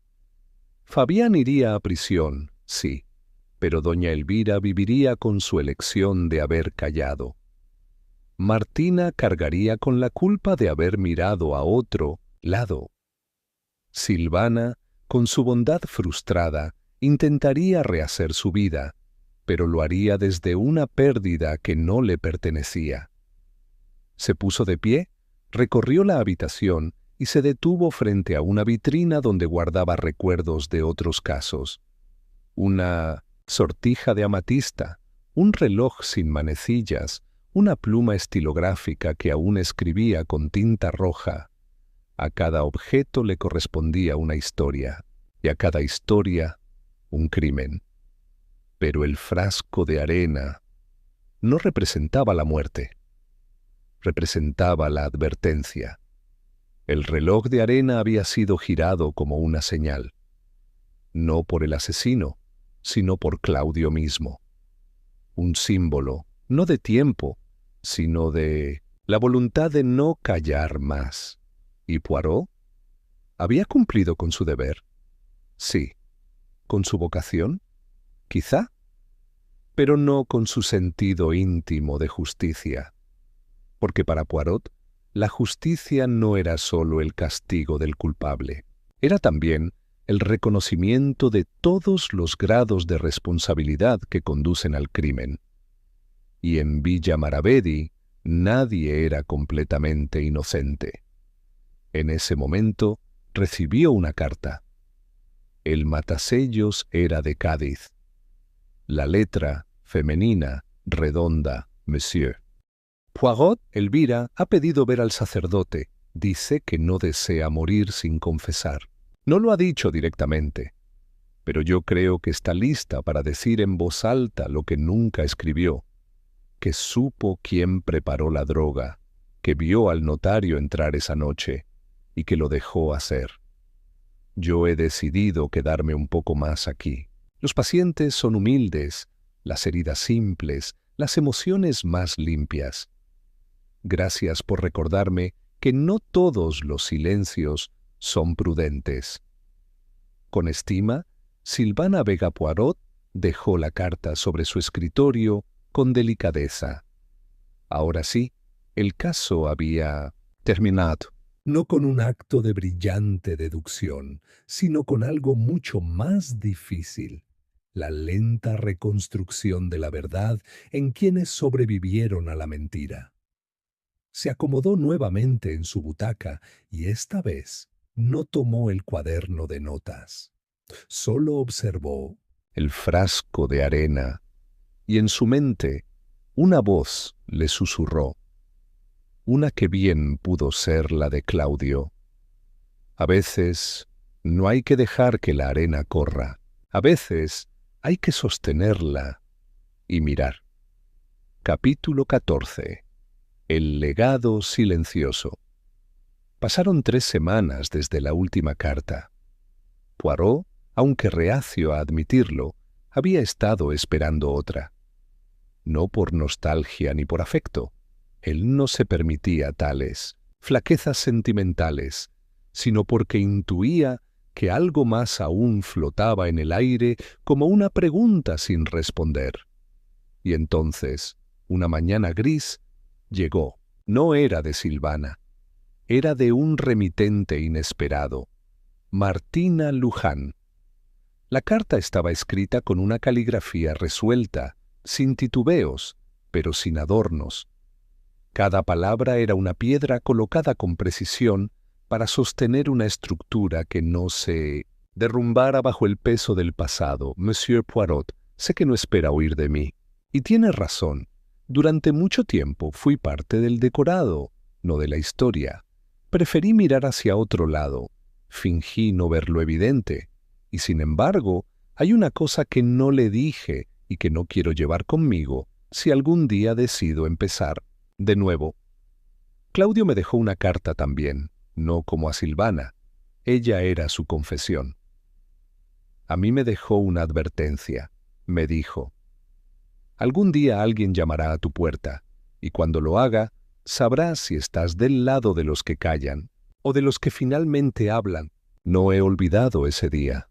Fabián iría a prisión, sí, pero doña Elvira viviría con su elección de haber callado. Martina cargaría con la culpa de haber mirado a otro lado. Silvana, con su bondad frustrada, intentaría rehacer su vida, pero lo haría desde una pérdida que no le pertenecía. Se puso de pie, recorrió la habitación y se detuvo frente a una vitrina donde guardaba recuerdos de otros casos. Una sortija de amatista, un reloj sin manecillas, una pluma estilográfica que aún escribía con tinta roja. A cada objeto le correspondía una historia, y a cada historia un crimen. Pero el frasco de arena no representaba la muerte, representaba la advertencia. El reloj de arena había sido girado como una señal, no por el asesino, sino por Claudio mismo. Un símbolo, no de tiempo, sino de la voluntad de no callar más. ¿Y Poirot? ¿Había cumplido con su deber? Sí. ¿Con su vocación? Quizá. Pero no con su sentido íntimo de justicia. Porque para Poirot, la justicia no era sólo el castigo del culpable, era también el reconocimiento de todos los grados de responsabilidad que conducen al crimen. Y en Villa Maravedi nadie era completamente inocente. En ese momento recibió una carta. El matasellos era de Cádiz. La letra, femenina, redonda, Monsieur. Poirot, Elvira, ha pedido ver al sacerdote. Dice que no desea morir sin confesar. No lo ha dicho directamente, pero yo creo que está lista para decir en voz alta lo que nunca escribió, que supo quién preparó la droga, que vio al notario entrar esa noche y que lo dejó hacer. Yo he decidido quedarme un poco más aquí. Los pacientes son humildes, las heridas simples, las emociones más limpias. Gracias por recordarme que no todos los silencios son prudentes. Con estima, Silvana Vega Poirot dejó la carta sobre su escritorio con delicadeza. Ahora sí, el caso había terminado. No con un acto de brillante deducción, sino con algo mucho más difícil: la lenta reconstrucción de la verdad en quienes sobrevivieron a la mentira. Se acomodó nuevamente en su butaca y esta vez no tomó el cuaderno de notas. Solo observó el frasco de arena y en su mente una voz le susurró, una que bien pudo ser la de Claudio. A veces no hay que dejar que la arena corra, a veces hay que sostenerla y mirar. Capítulo 14. El legado silencioso. Pasaron 3 semanas desde la última carta. Poirot, aunque reacio a admitirlo, había estado esperando otra. No por nostalgia ni por afecto. Él no se permitía tales flaquezas sentimentales, sino porque intuía que algo más aún flotaba en el aire como una pregunta sin responder. Y entonces, una mañana gris, llegó, No era de Silvana, era de un remitente inesperado, Martina Luján. La carta estaba escrita con una caligrafía resuelta, sin titubeos, pero sin adornos. Cada palabra era una piedra colocada con precisión para sostener una estructura que no se derrumbara bajo el peso del pasado. Monsieur Poirot, sé que no espera oír de mí. Y tiene razón. Durante mucho tiempo fui parte del decorado, no de la historia. Preferí mirar hacia otro lado. Fingí no ver lo evidente. Y sin embargo, hay una cosa que no le dije y que no quiero llevar conmigo si algún día decido empezar de nuevo. Claudio me dejó una carta también, no como a Silvana. Ella era su confesión. A mí me dejó una advertencia. Me dijo: algún día alguien llamará a tu puerta, y cuando lo haga, sabrás si estás del lado de los que callan o de los que finalmente hablan. No he olvidado ese día.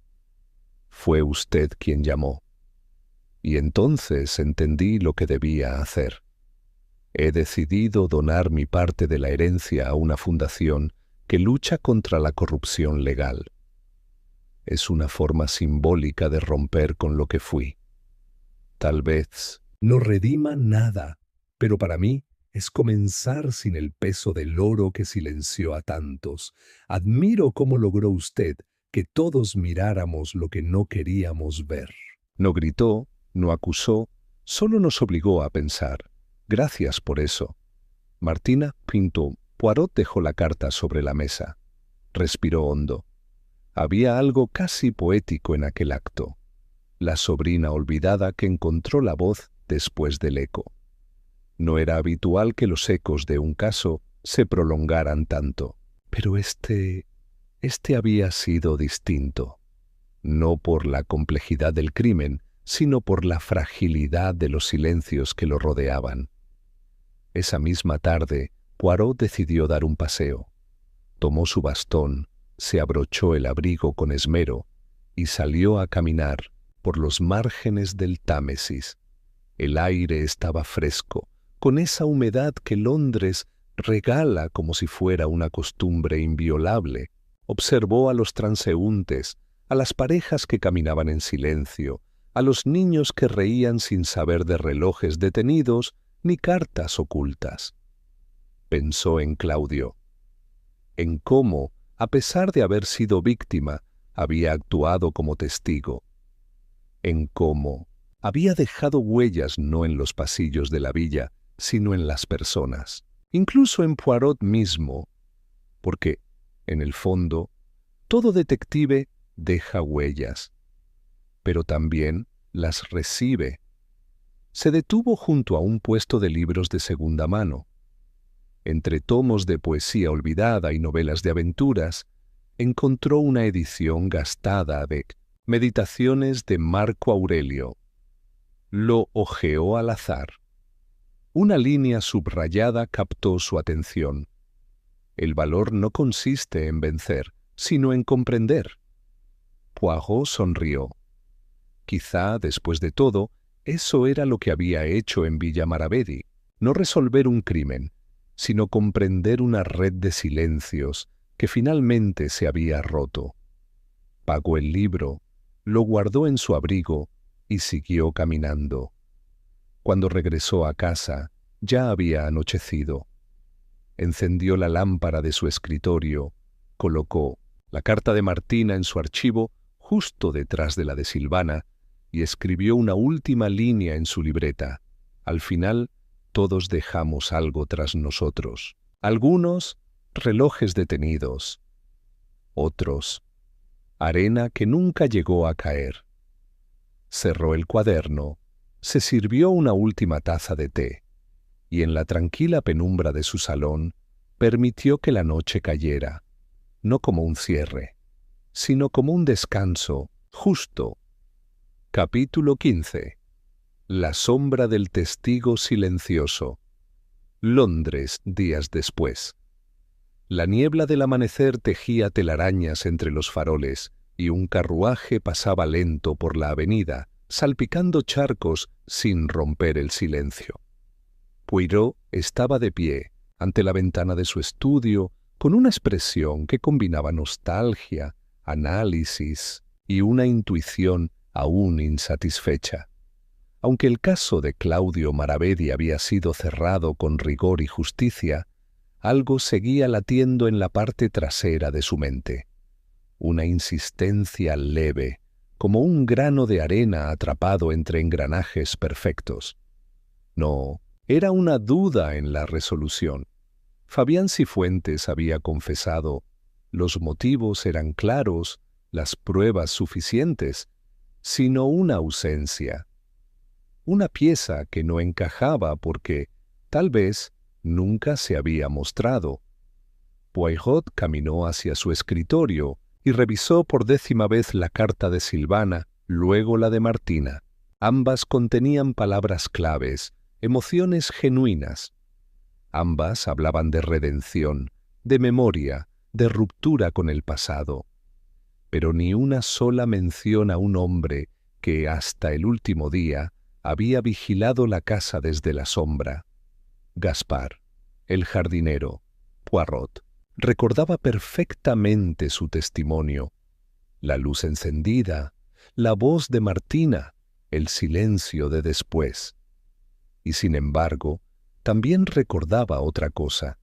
Fue usted quien llamó. Y entonces entendí lo que debía hacer. He decidido donar mi parte de la herencia a una fundación que lucha contra la corrupción legal. Es una forma simbólica de romper con lo que fui. Tal vez no redima nada, pero para mí es comenzar sin el peso del oro que silenció a tantos. Admiro cómo logró usted que todos miráramos lo que no queríamos ver. No gritó, no acusó, solo nos obligó a pensar. Gracias por eso. Martina pintó. Poirot dejó la carta sobre la mesa. Respiró hondo. Había algo casi poético en aquel acto. La sobrina olvidada que encontró la voz después del eco. No era habitual que los ecos de un caso se prolongaran tanto, pero este había sido distinto. No por la complejidad del crimen, sino por la fragilidad de los silencios que lo rodeaban. Esa misma tarde, Poirot decidió dar un paseo. Tomó su bastón, se abrochó el abrigo con esmero y salió a caminar por los márgenes del Támesis. El aire estaba fresco, con esa humedad que Londres regala como si fuera una costumbre inviolable. Observó a los transeúntes, a las parejas que caminaban en silencio, a los niños que reían sin saber de relojes detenidos ni cartas ocultas. Pensó en Claudio, en cómo, a pesar de haber sido víctima, había actuado como testigo, en cómo había dejado huellas no en los pasillos de la villa, sino en las personas, incluso en Poirot mismo, porque, en el fondo, todo detective deja huellas, pero también las recibe. Se detuvo junto a un puesto de libros de segunda mano. Entre tomos de poesía olvidada y novelas de aventuras, encontró una edición gastada de Meditaciones de Marco Aurelio. Lo hojeó al azar. Una línea subrayada captó su atención. El valor no consiste en vencer, sino en comprender. Poirot sonrió. Quizá, después de todo, eso era lo que había hecho en Villa Maravedi, no resolver un crimen, sino comprender una red de silencios que finalmente se había roto. Pagó el libro, lo guardó en su abrigo y siguió caminando. Cuando regresó a casa, ya había anochecido. Encendió la lámpara de su escritorio, colocó la carta de Martina en su archivo justo detrás de la de Silvana y escribió una última línea en su libreta. Al final, todos dejamos algo tras nosotros. Algunos, relojes detenidos. Otros, arena que nunca llegó a caer. Cerró el cuaderno, se sirvió una última taza de té y en la tranquila penumbra de su salón permitió que la noche cayera, no como un cierre, sino como un descanso justo. Capítulo 15. La sombra del testigo silencioso. Londres, días después. La niebla del amanecer tejía telarañas entre los faroles y un carruaje pasaba lento por la avenida, salpicando charcos sin romper el silencio. Poirot estaba de pie, ante la ventana de su estudio, con una expresión que combinaba nostalgia, análisis y una intuición aún insatisfecha. Aunque el caso de Claudio Maravedi había sido cerrado con rigor y justicia, algo seguía latiendo en la parte trasera de su mente. Una insistencia leve, como un grano de arena atrapado entre engranajes perfectos. No, era una duda en la resolución. Fabián Cifuentes había confesado: los motivos eran claros, las pruebas suficientes, sino una ausencia. Una pieza que no encajaba porque, tal vez, nunca se había mostrado. Poirot caminó hacia su escritorio y revisó por 10ª vez la carta de Silvana, luego la de Martina. Ambas contenían palabras claves, emociones genuinas. Ambas hablaban de redención, de memoria, de ruptura con el pasado. Pero ni una sola mención a un hombre que, hasta el último día, había vigilado la casa desde la sombra. Gaspar, el jardinero, Poirot, recordaba perfectamente su testimonio. La luz encendida, la voz de Martina, el silencio de después. Y sin embargo, también recordaba otra cosa: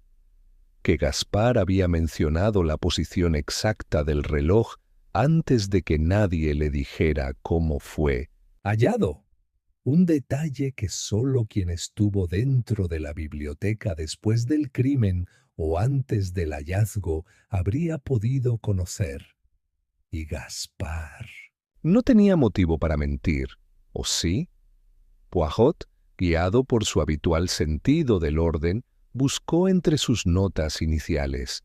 que Gaspar había mencionado la posición exacta del reloj antes de que nadie le dijera cómo fue hallado. Un detalle que solo quien estuvo dentro de la biblioteca después del crimen o antes del hallazgo habría podido conocer. Y Gaspar no tenía motivo para mentir, ¿o sí? Poirot, guiado por su habitual sentido del orden, buscó entre sus notas iniciales: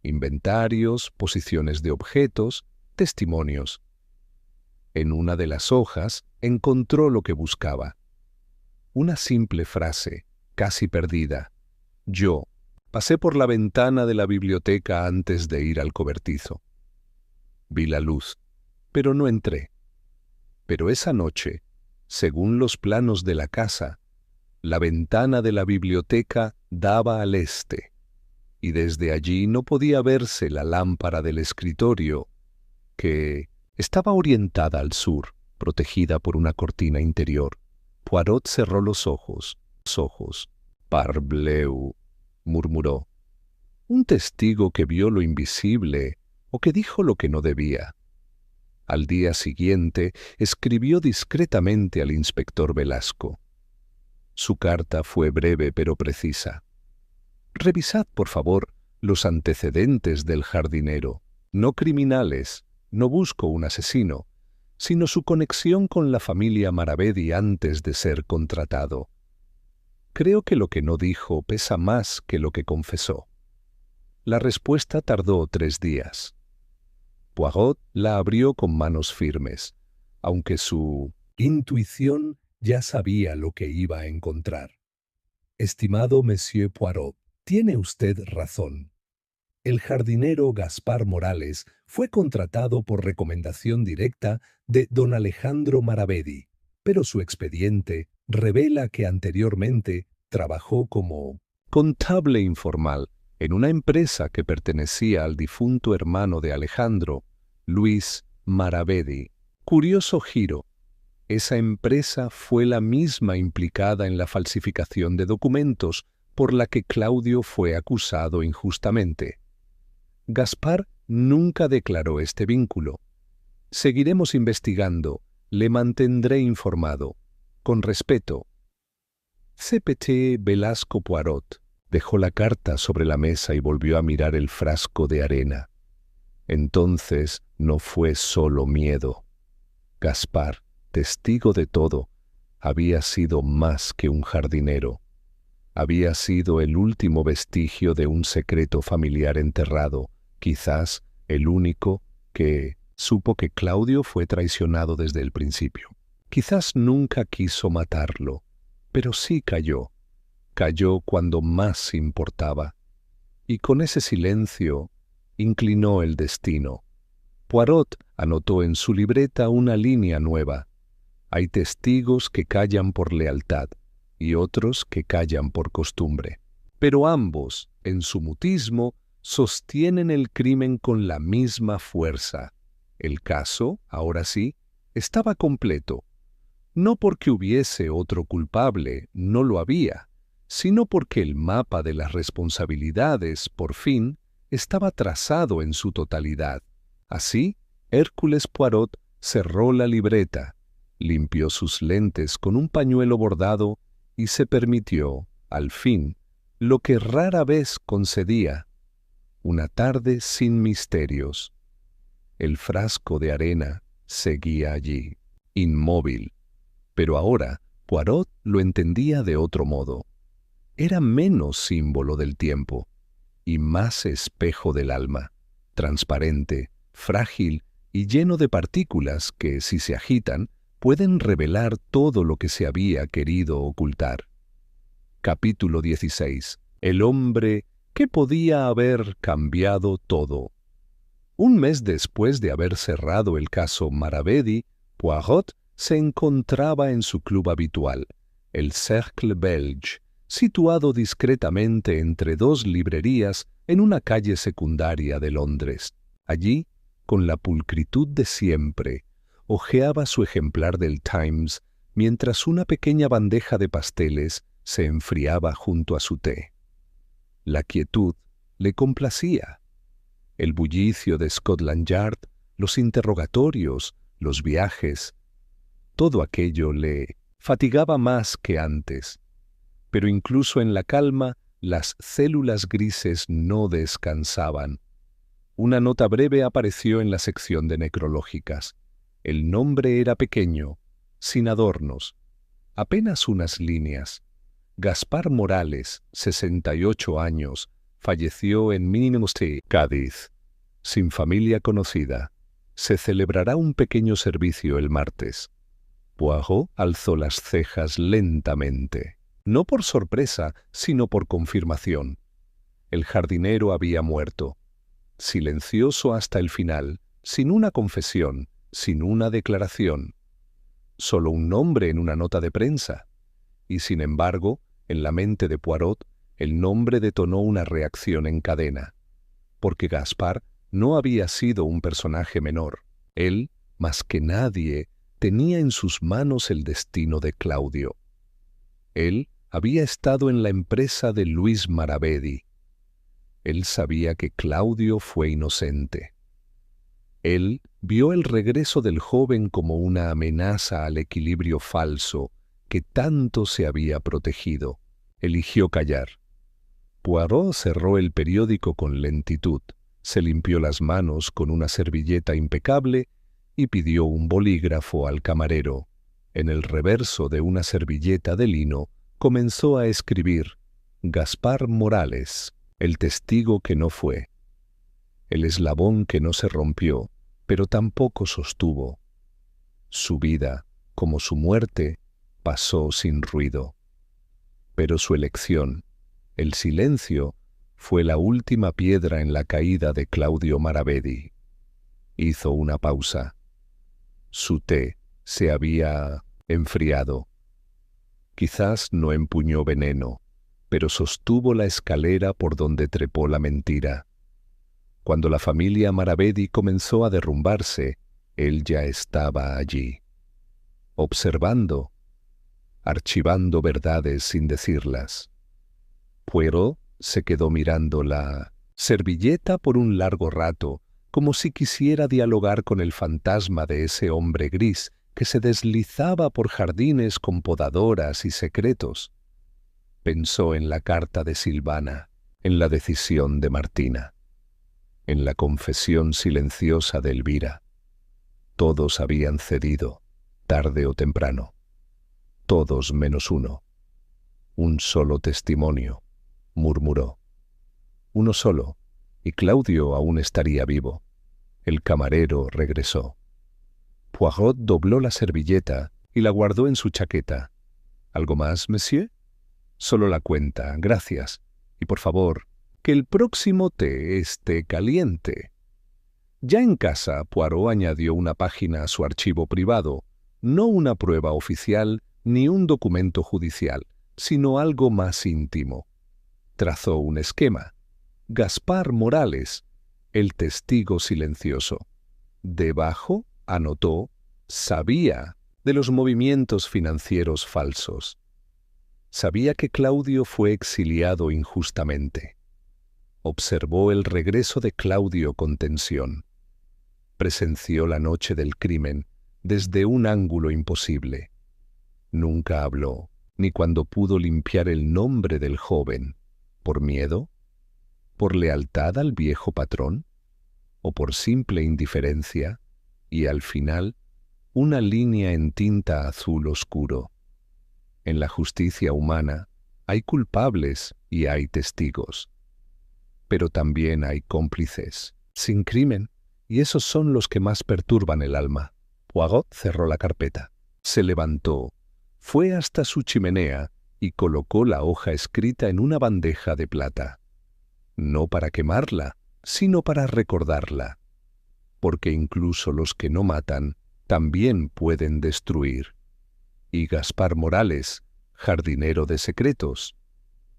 inventarios, posiciones de objetos, testimonios. En una de las hojas encontró lo que buscaba. Una simple frase, casi perdida: yo pasé por la ventana de la biblioteca antes de ir al cobertizo. Vi la luz, pero no entré. Pero esa noche, según los planos de la casa, la ventana de la biblioteca daba al este, y desde allí no podía verse la lámpara del escritorio, que estaba orientada al sur, protegida por una cortina interior. Poirot cerró los ojos. «Parbleu», murmuró. Un testigo que vio lo invisible o que dijo lo que no debía. Al día siguiente escribió discretamente al inspector Velasco. Su carta fue breve pero precisa. «Revisad, por favor, los antecedentes del jardinero, no criminales. No busco un asesino, sino su conexión con la familia Maravedi antes de ser contratado. Creo que lo que no dijo pesa más que lo que confesó». La respuesta tardó 3 días. Poirot la abrió con manos firmes, aunque su intuición ya sabía lo que iba a encontrar. «Estimado Monsieur Poirot, tiene usted razón. El jardinero Gaspar Morales fue contratado por recomendación directa de don Alejandro Maravedi, pero su expediente revela que anteriormente trabajó como contable informal en una empresa que pertenecía al difunto hermano de Alejandro, Luis Maravedi. Curioso giro. Esa empresa fue la misma implicada en la falsificación de documentos por la que Claudio fue acusado injustamente. Gaspar nunca declaró este vínculo. Seguiremos investigando. Le mantendré informado. Con respeto. CPT Velasco Poirot. Dejó la carta sobre la mesa y volvió a mirar el frasco de arena. Entonces no fue solo miedo. Gaspar, testigo de todo, había sido más que un jardinero. Había sido el último vestigio de un secreto familiar enterrado, quizás el único que supo que Claudio fue traicionado desde el principio. Quizás nunca quiso matarlo, pero sí cayó. Cayó cuando más importaba. Y con ese silencio inclinó el destino. Poirot anotó en su libreta una línea nueva. Hay testigos que callan por lealtad y otros que callan por costumbre. pero ambos, en su mutismo, sostienen el crimen con la misma fuerza. El caso, ahora sí, estaba completo. No porque hubiese otro culpable, no lo había, sino porque el mapa de las responsabilidades, por fin, estaba trazado en su totalidad. Así, Hércules Poirot cerró la libreta, limpió sus lentes con un pañuelo bordado y se permitió, al fin, lo que rara vez concedía: una tarde sin misterios. El frasco de arena seguía allí, inmóvil, pero ahora Poirot lo entendía de otro modo. Era menos símbolo del tiempo y más espejo del alma, transparente, frágil y lleno de partículas que, si se agitan, pueden revelar todo lo que se había querido ocultar. Capítulo 16. El hombre que podía haber cambiado todo. Un mes después de haber cerrado el caso Maravedi, Poirot se encontraba en su club habitual, el Cercle Belge, situado discretamente entre dos librerías en una calle secundaria de Londres. Allí, con la pulcritud de siempre, hojeaba su ejemplar del Times mientras una pequeña bandeja de pasteles se enfriaba junto a su té. La quietud le complacía. El bullicio de Scotland Yard, los interrogatorios, los viajes, todo aquello le fatigaba más que antes. Pero incluso en la calma, las células grises no descansaban. Una nota breve apareció en la sección de necrológicas. El nombre era pequeño, sin adornos, apenas unas líneas. Gaspar Morales, 68 años, falleció en Minimustí, Cádiz. Sin familia conocida. Se celebrará un pequeño servicio el martes. Poirot alzó las cejas lentamente, no por sorpresa, sino por confirmación. El jardinero había muerto, silencioso hasta el final, sin una confesión, sin una declaración. Solo un nombre en una nota de prensa. Y sin embargo, en la mente de Poirot, el nombre detonó una reacción en cadena. Porque Gaspar no había sido un personaje menor. Él, más que nadie, tenía en sus manos el destino de Claudio. Él había estado en la empresa de Luis Maravedi. Él sabía que Claudio fue inocente. Él vio el regreso del joven como una amenaza al equilibrio falso que tanto se había protegido. Eligió callar. Poirot cerró el periódico con lentitud, se limpió las manos con una servilleta impecable y pidió un bolígrafo al camarero. En el reverso de una servilleta de lino comenzó a escribir: Gaspar Morales, el testigo que no fue, el eslabón que no se rompió, pero tampoco sostuvo. Su vida, como su muerte, pasó sin ruido. Pero su elección, el silencio, fue la última piedra en la caída de Claudio Maravedi. Hizo una pausa. Su té se había enfriado. Quizás no empuñó veneno, pero sostuvo la escalera por donde trepó la mentira. Cuando la familia Maravedi comenzó a derrumbarse, él ya estaba allí, observando, archivando verdades sin decirlas. Poirot se quedó mirando la servilleta por un largo rato, como si quisiera dialogar con el fantasma de ese hombre gris que se deslizaba por jardines con podadoras y secretos. Pensó en la carta de Silvana, en la decisión de Martina, en la confesión silenciosa de Elvira. Todos habían cedido, tarde o temprano. Todos menos uno. Un solo testimonio, murmuró. Uno solo, y Claudio aún estaría vivo. El camarero regresó. Poirot dobló la servilleta y la guardó en su chaqueta. ¿Algo más, monsieur? Solo la cuenta, gracias. Y por favor, que el próximo té esté caliente. Ya en casa, Poirot añadió una página a su archivo privado, no una prueba oficial ni un documento judicial, sino algo más íntimo. Trazó un esquema. Gaspar Morales, el testigo silencioso. Debajo anotó, sabía de los movimientos financieros falsos. Sabía que Claudio fue exiliado injustamente. Observó el regreso de Claudio con tensión. Presenció la noche del crimen desde un ángulo imposible. Nunca habló, ni cuando pudo limpiar el nombre del joven. ¿Por miedo? ¿Por lealtad al viejo patrón? ¿O por simple indiferencia? Y al final, una línea en tinta azul oscuro. En la justicia humana hay culpables y hay testigos. Pero también hay cómplices, sin crimen, y esos son los que más perturban el alma. Poirot cerró la carpeta, se levantó, fue hasta su chimenea y colocó la hoja escrita en una bandeja de plata. No para quemarla, sino para recordarla. Porque incluso los que no matan también pueden destruir. Y Gaspar Morales, jardinero de secretos,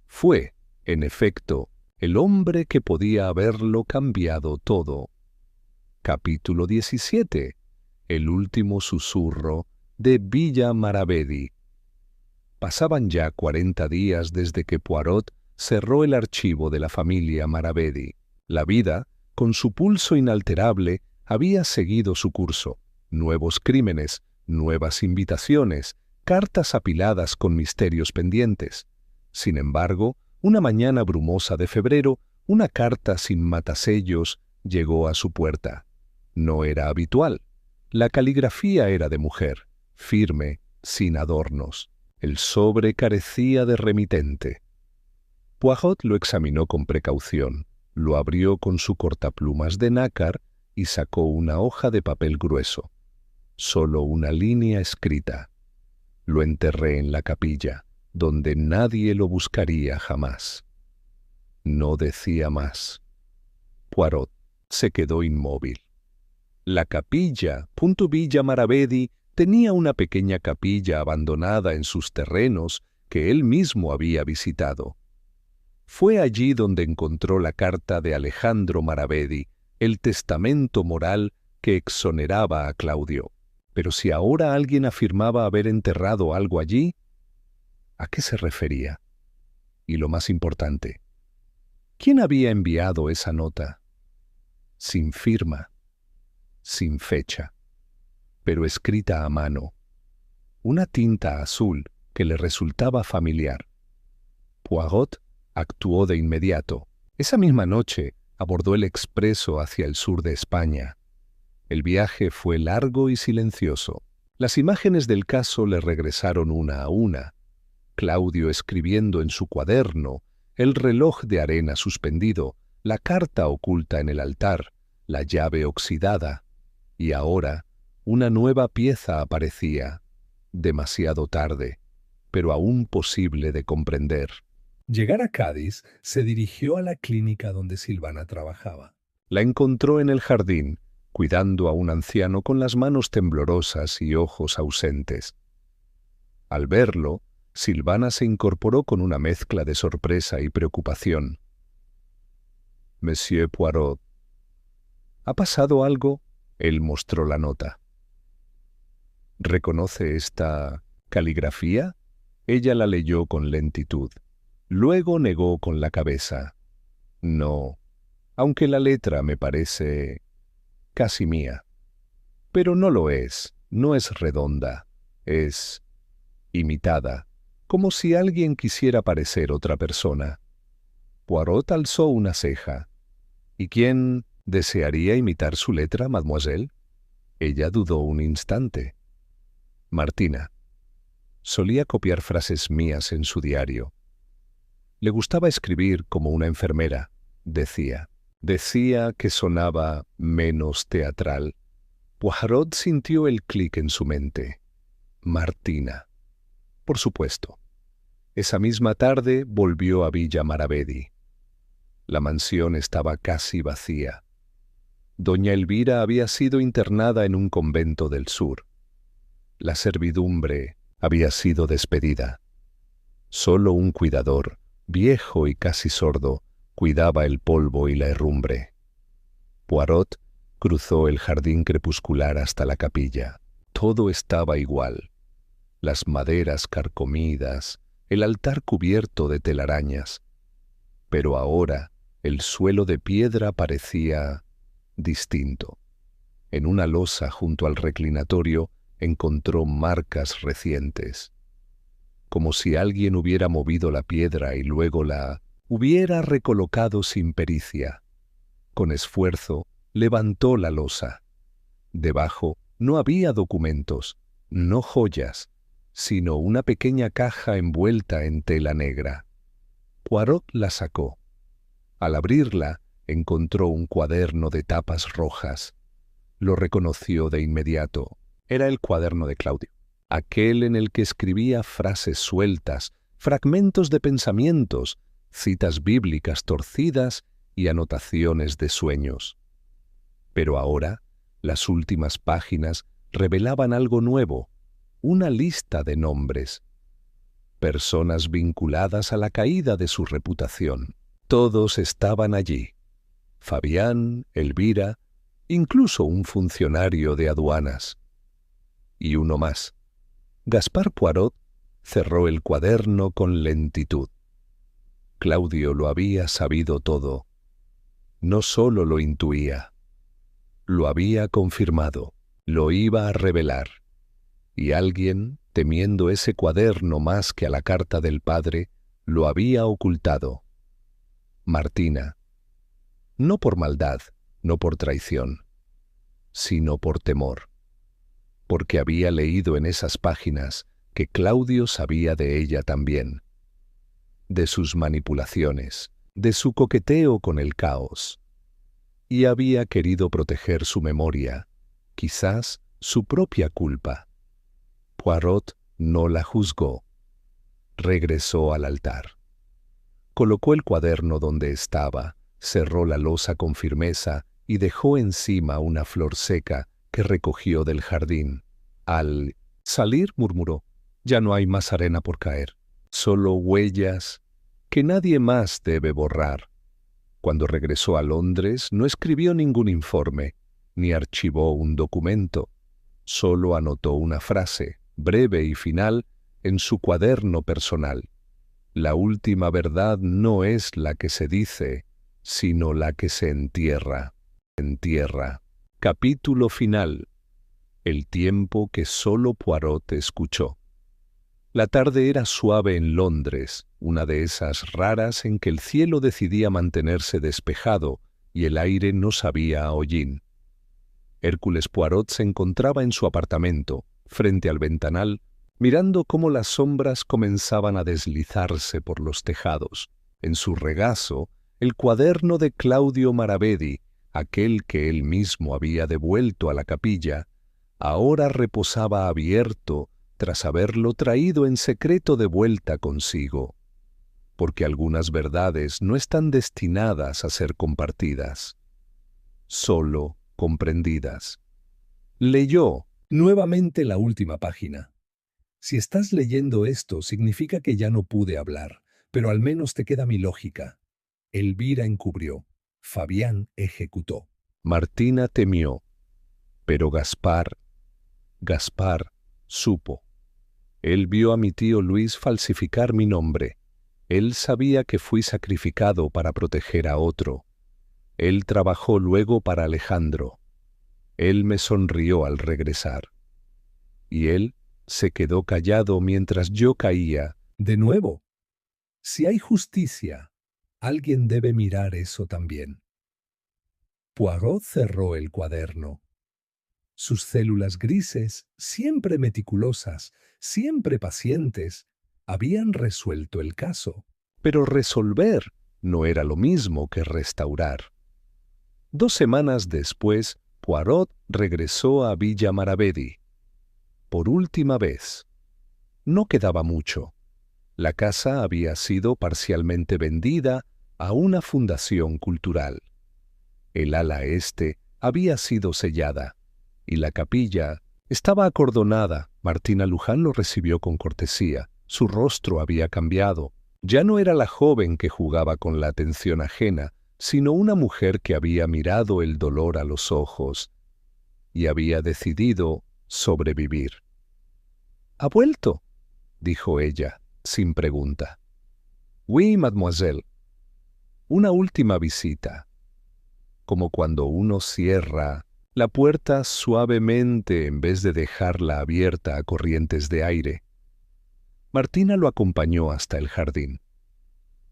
fue, en efecto, el hombre que podía haberlo cambiado todo. Capítulo 17. El último susurro de Villa Maravedi. Pasaban ya 40 días desde que Poirot cerró el archivo de la familia Maravedi. La vida, con su pulso inalterable, había seguido su curso. Nuevos crímenes, nuevas invitaciones, cartas apiladas con misterios pendientes. Sin embargo, una mañana brumosa de febrero, una carta sin matasellos llegó a su puerta. No era habitual. La caligrafía era de mujer, firme, sin adornos. El sobre carecía de remitente. Poirot lo examinó con precaución, lo abrió con su cortaplumas de nácar y sacó una hoja de papel grueso. Solo una línea escrita. Lo enterré en la capilla, donde nadie lo buscaría jamás. No decía más. Poirot se quedó inmóvil. La capilla, Villa Maravedi, tenía una pequeña capilla abandonada en sus terrenos que él mismo había visitado. Fue allí donde encontró la carta de Alejandro Maravedi, el testamento moral que exoneraba a Claudio. Pero si ahora alguien afirmaba haber enterrado algo allí, ¿a qué se refería? Y lo más importante, ¿quién había enviado esa nota? Sin firma, sin fecha, pero escrita a mano. Una tinta azul que le resultaba familiar. Poirot actuó de inmediato. Esa misma noche abordó el expreso hacia el sur de España. El viaje fue largo y silencioso. Las imágenes del caso le regresaron una a una. Claudio escribiendo en su cuaderno, el reloj de arena suspendido, la carta oculta en el altar, la llave oxidada. Y ahora, una nueva pieza aparecía, demasiado tarde, pero aún posible de comprender. Llegar a Cádiz, se dirigió a la clínica donde Silvana trabajaba. La encontró en el jardín, cuidando a un anciano con las manos temblorosas y ojos ausentes. Al verlo, Silvana se incorporó con una mezcla de sorpresa y preocupación. «Monsieur Poirot, ¿ha pasado algo?» Él mostró la nota. «¿Reconoce esta caligrafía?» Ella la leyó con lentitud. Luego negó con la cabeza. «No, aunque la letra me parece casi mía. Pero no lo es, no es redonda, es imitada, como si alguien quisiera parecer otra persona». Poirot alzó una ceja. «¿Y quién desearía imitar su letra, mademoiselle?» Ella dudó un instante. «Martina. Solía copiar frases mías en su diario. Le gustaba escribir como una enfermera, decía. Decía que sonaba menos teatral». Poirot sintió el clic en su mente. Martina. Por supuesto. Esa misma tarde volvió a Villa Maravedi. La mansión estaba casi vacía. Doña Elvira había sido internada en un convento del sur. La servidumbre había sido despedida. Solo un cuidador, viejo y casi sordo, cuidaba el polvo y la herrumbre. Poirot cruzó el jardín crepuscular hasta la capilla. Todo estaba igual. Las maderas carcomidas, el altar cubierto de telarañas. Pero ahora el suelo de piedra parecía distinto. En una losa junto al reclinatorio encontró marcas recientes, como si alguien hubiera movido la piedra y luego la hubiera recolocado sin pericia. Con esfuerzo levantó la losa. Debajo no había documentos, no joyas, sino una pequeña caja envuelta en tela negra. Poirot la sacó. Al abrirla, encontró un cuaderno de tapas rojas. Lo reconoció de inmediato. Era el cuaderno de Claudio, aquel en el que escribía frases sueltas, fragmentos de pensamientos, citas bíblicas torcidas y anotaciones de sueños. Pero ahora, las últimas páginas revelaban algo nuevo, una lista de nombres. Personas vinculadas a la caída de su reputación. Todos estaban allí. Fabián, Elvira, incluso un funcionario de aduanas. Y uno más. Gaspar Poirot cerró el cuaderno con lentitud. Claudio lo había sabido todo. No solo lo intuía, lo había confirmado, lo iba a revelar. Y alguien, temiendo ese cuaderno más que a la carta del padre, lo había ocultado. Martina. No por maldad, no por traición, sino por temor. Porque había leído en esas páginas que Claudio sabía de ella también, de sus manipulaciones, de su coqueteo con el caos, y había querido proteger su memoria, quizás su propia culpa. Poirot no la juzgó. Regresó al altar. Colocó el cuaderno donde estaba, cerró la losa con firmeza y dejó encima una flor seca que recogió del jardín. Al salir murmuró: «Ya no hay más arena por caer, solo huellas que nadie más debe borrar». Cuando regresó a Londres no escribió ningún informe, ni archivó un documento. Solo anotó una frase, breve y final, en su cuaderno personal. La última verdad no es la que se dice, sino la que se entierra. Entierra. Capítulo final. El tiempo que solo Poirot escuchó. La tarde era suave en Londres, una de esas raras en que el cielo decidía mantenerse despejado y el aire no sabía a hollín. Hércules Poirot se encontraba en su apartamento, frente al ventanal, mirando cómo las sombras comenzaban a deslizarse por los tejados. En su regazo, el cuaderno de Claudio Maravedi, aquel que él mismo había devuelto a la capilla, ahora reposaba abierto tras haberlo traído en secreto de vuelta consigo, porque algunas verdades no están destinadas a ser compartidas, solo comprendidas. Leyó nuevamente la última página. Si estás leyendo esto, significa que ya no pude hablar, pero al menos te queda mi lógica. Elvira encubrió. Fabián ejecutó. Martina temió, pero Gaspar supo. Él vio a mi tío Luis falsificar mi nombre. Él sabía que fui sacrificado para proteger a otro. Él trabajó luego para Alejandro. Él me sonrió al regresar. Y él se quedó callado mientras yo caía. De nuevo, si hay justicia, alguien debe mirar eso también. Poirot cerró el cuaderno. Sus células grises, siempre meticulosas, siempre pacientes, habían resuelto el caso. Pero resolver no era lo mismo que restaurar. 2 semanas después, Poirot regresó a Villa Maravedi. Por última vez. No quedaba mucho. La casa había sido parcialmente vendida a una fundación cultural. El ala este había sido sellada y la capilla estaba acordonada. Martina Luján lo recibió con cortesía. Su rostro había cambiado. Ya no era la joven que jugaba con la atención ajena, sino una mujer que había mirado el dolor a los ojos y había decidido sobrevivir. «¿Ha vuelto?», dijo ella, sin pregunta. «Oui, mademoiselle. Una última visita». Como cuando uno cierra la puerta suavemente en vez de dejarla abierta a corrientes de aire. Martina lo acompañó hasta el jardín.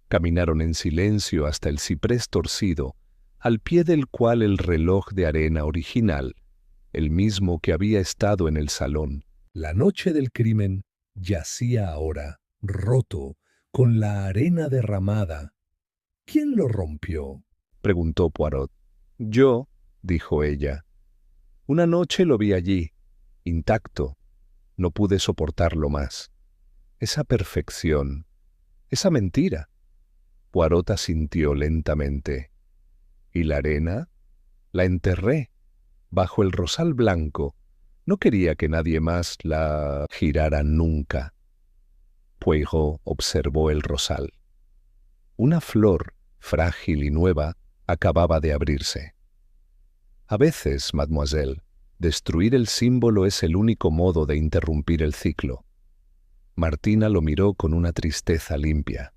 Caminaron en silencio hasta el ciprés torcido, al pie del cual el reloj de arena original, el mismo que había estado en el salón la noche del crimen, yacía ahora, roto, con la arena derramada. «¿Quién lo rompió?», preguntó Poirot. «Yo», dijo ella. «Una noche lo vi allí, intacto. No pude soportarlo más. Esa perfección, esa mentira». Poirot asintió lentamente. «¿Y la arena? La enterré, bajo el rosal blanco. No quería que nadie más la girara nunca». Poirot observó el rosal. Una flor, frágil y nueva, acababa de abrirse. «A veces, mademoiselle, destruir el símbolo es el único modo de interrumpir el ciclo». Martina lo miró con una tristeza limpia.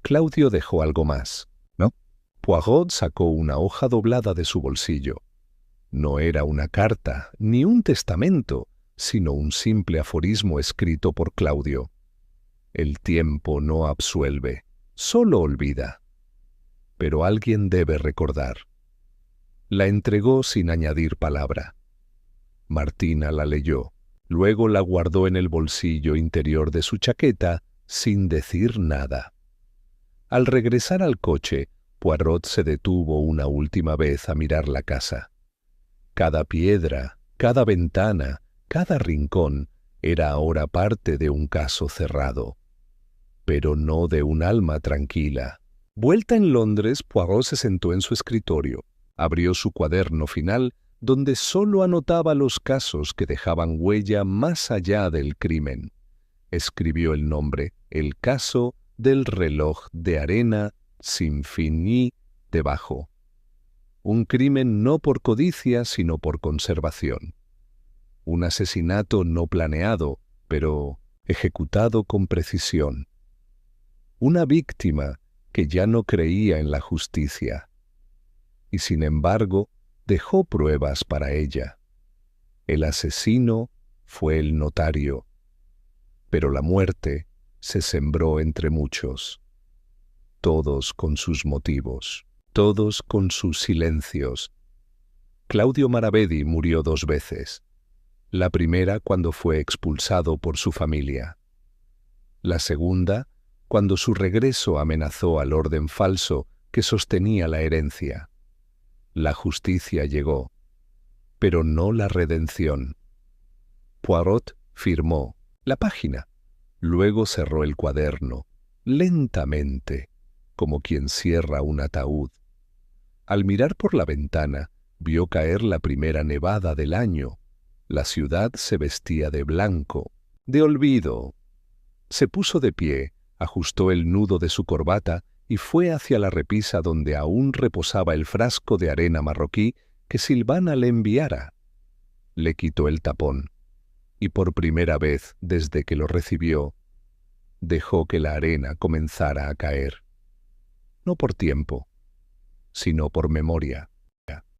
Claudio dejó algo más, ¿no? Poirot sacó una hoja doblada de su bolsillo. No era una carta, ni un testamento, sino un simple aforismo escrito por Claudio. «El tiempo no absuelve, solo olvida. Pero alguien debe recordar». La entregó sin añadir palabra. Martina la leyó, luego la guardó en el bolsillo interior de su chaqueta sin decir nada. Al regresar al coche, Poirot se detuvo una última vez a mirar la casa. Cada piedra, cada ventana, cada rincón era ahora parte de un caso cerrado, pero no de un alma tranquila. Vuelta en Londres, Poirot se sentó en su escritorio, abrió su cuaderno final, donde solo anotaba los casos que dejaban huella más allá del crimen. Escribió el nombre, el caso del reloj de arena sin fini debajo. Un crimen no por codicia, sino por conservación. Un asesinato no planeado, pero ejecutado con precisión. Una víctima que ya no creía en la justicia. Y sin embargo, dejó pruebas para ella. El asesino fue el notario, pero la muerte se sembró entre muchos. Todos con sus motivos, todos con sus silencios. Claudio Maravedi murió 2 veces. La primera cuando fue expulsado por su familia. La segunda cuando su regreso amenazó al orden falso que sostenía la herencia. La justicia llegó, pero no la redención. Poirot firmó la página, luego cerró el cuaderno, lentamente, como quien cierra un ataúd. Al mirar por la ventana, vio caer la primera nevada del año. La ciudad se vestía de blanco, de olvido. Se puso de pie, ajustó el nudo de su corbata y fue hacia la repisa donde aún reposaba el frasco de arena marroquí que Silvana le enviara. Le quitó el tapón y por primera vez desde que lo recibió, dejó que la arena comenzara a caer. No por tiempo, sino por memoria.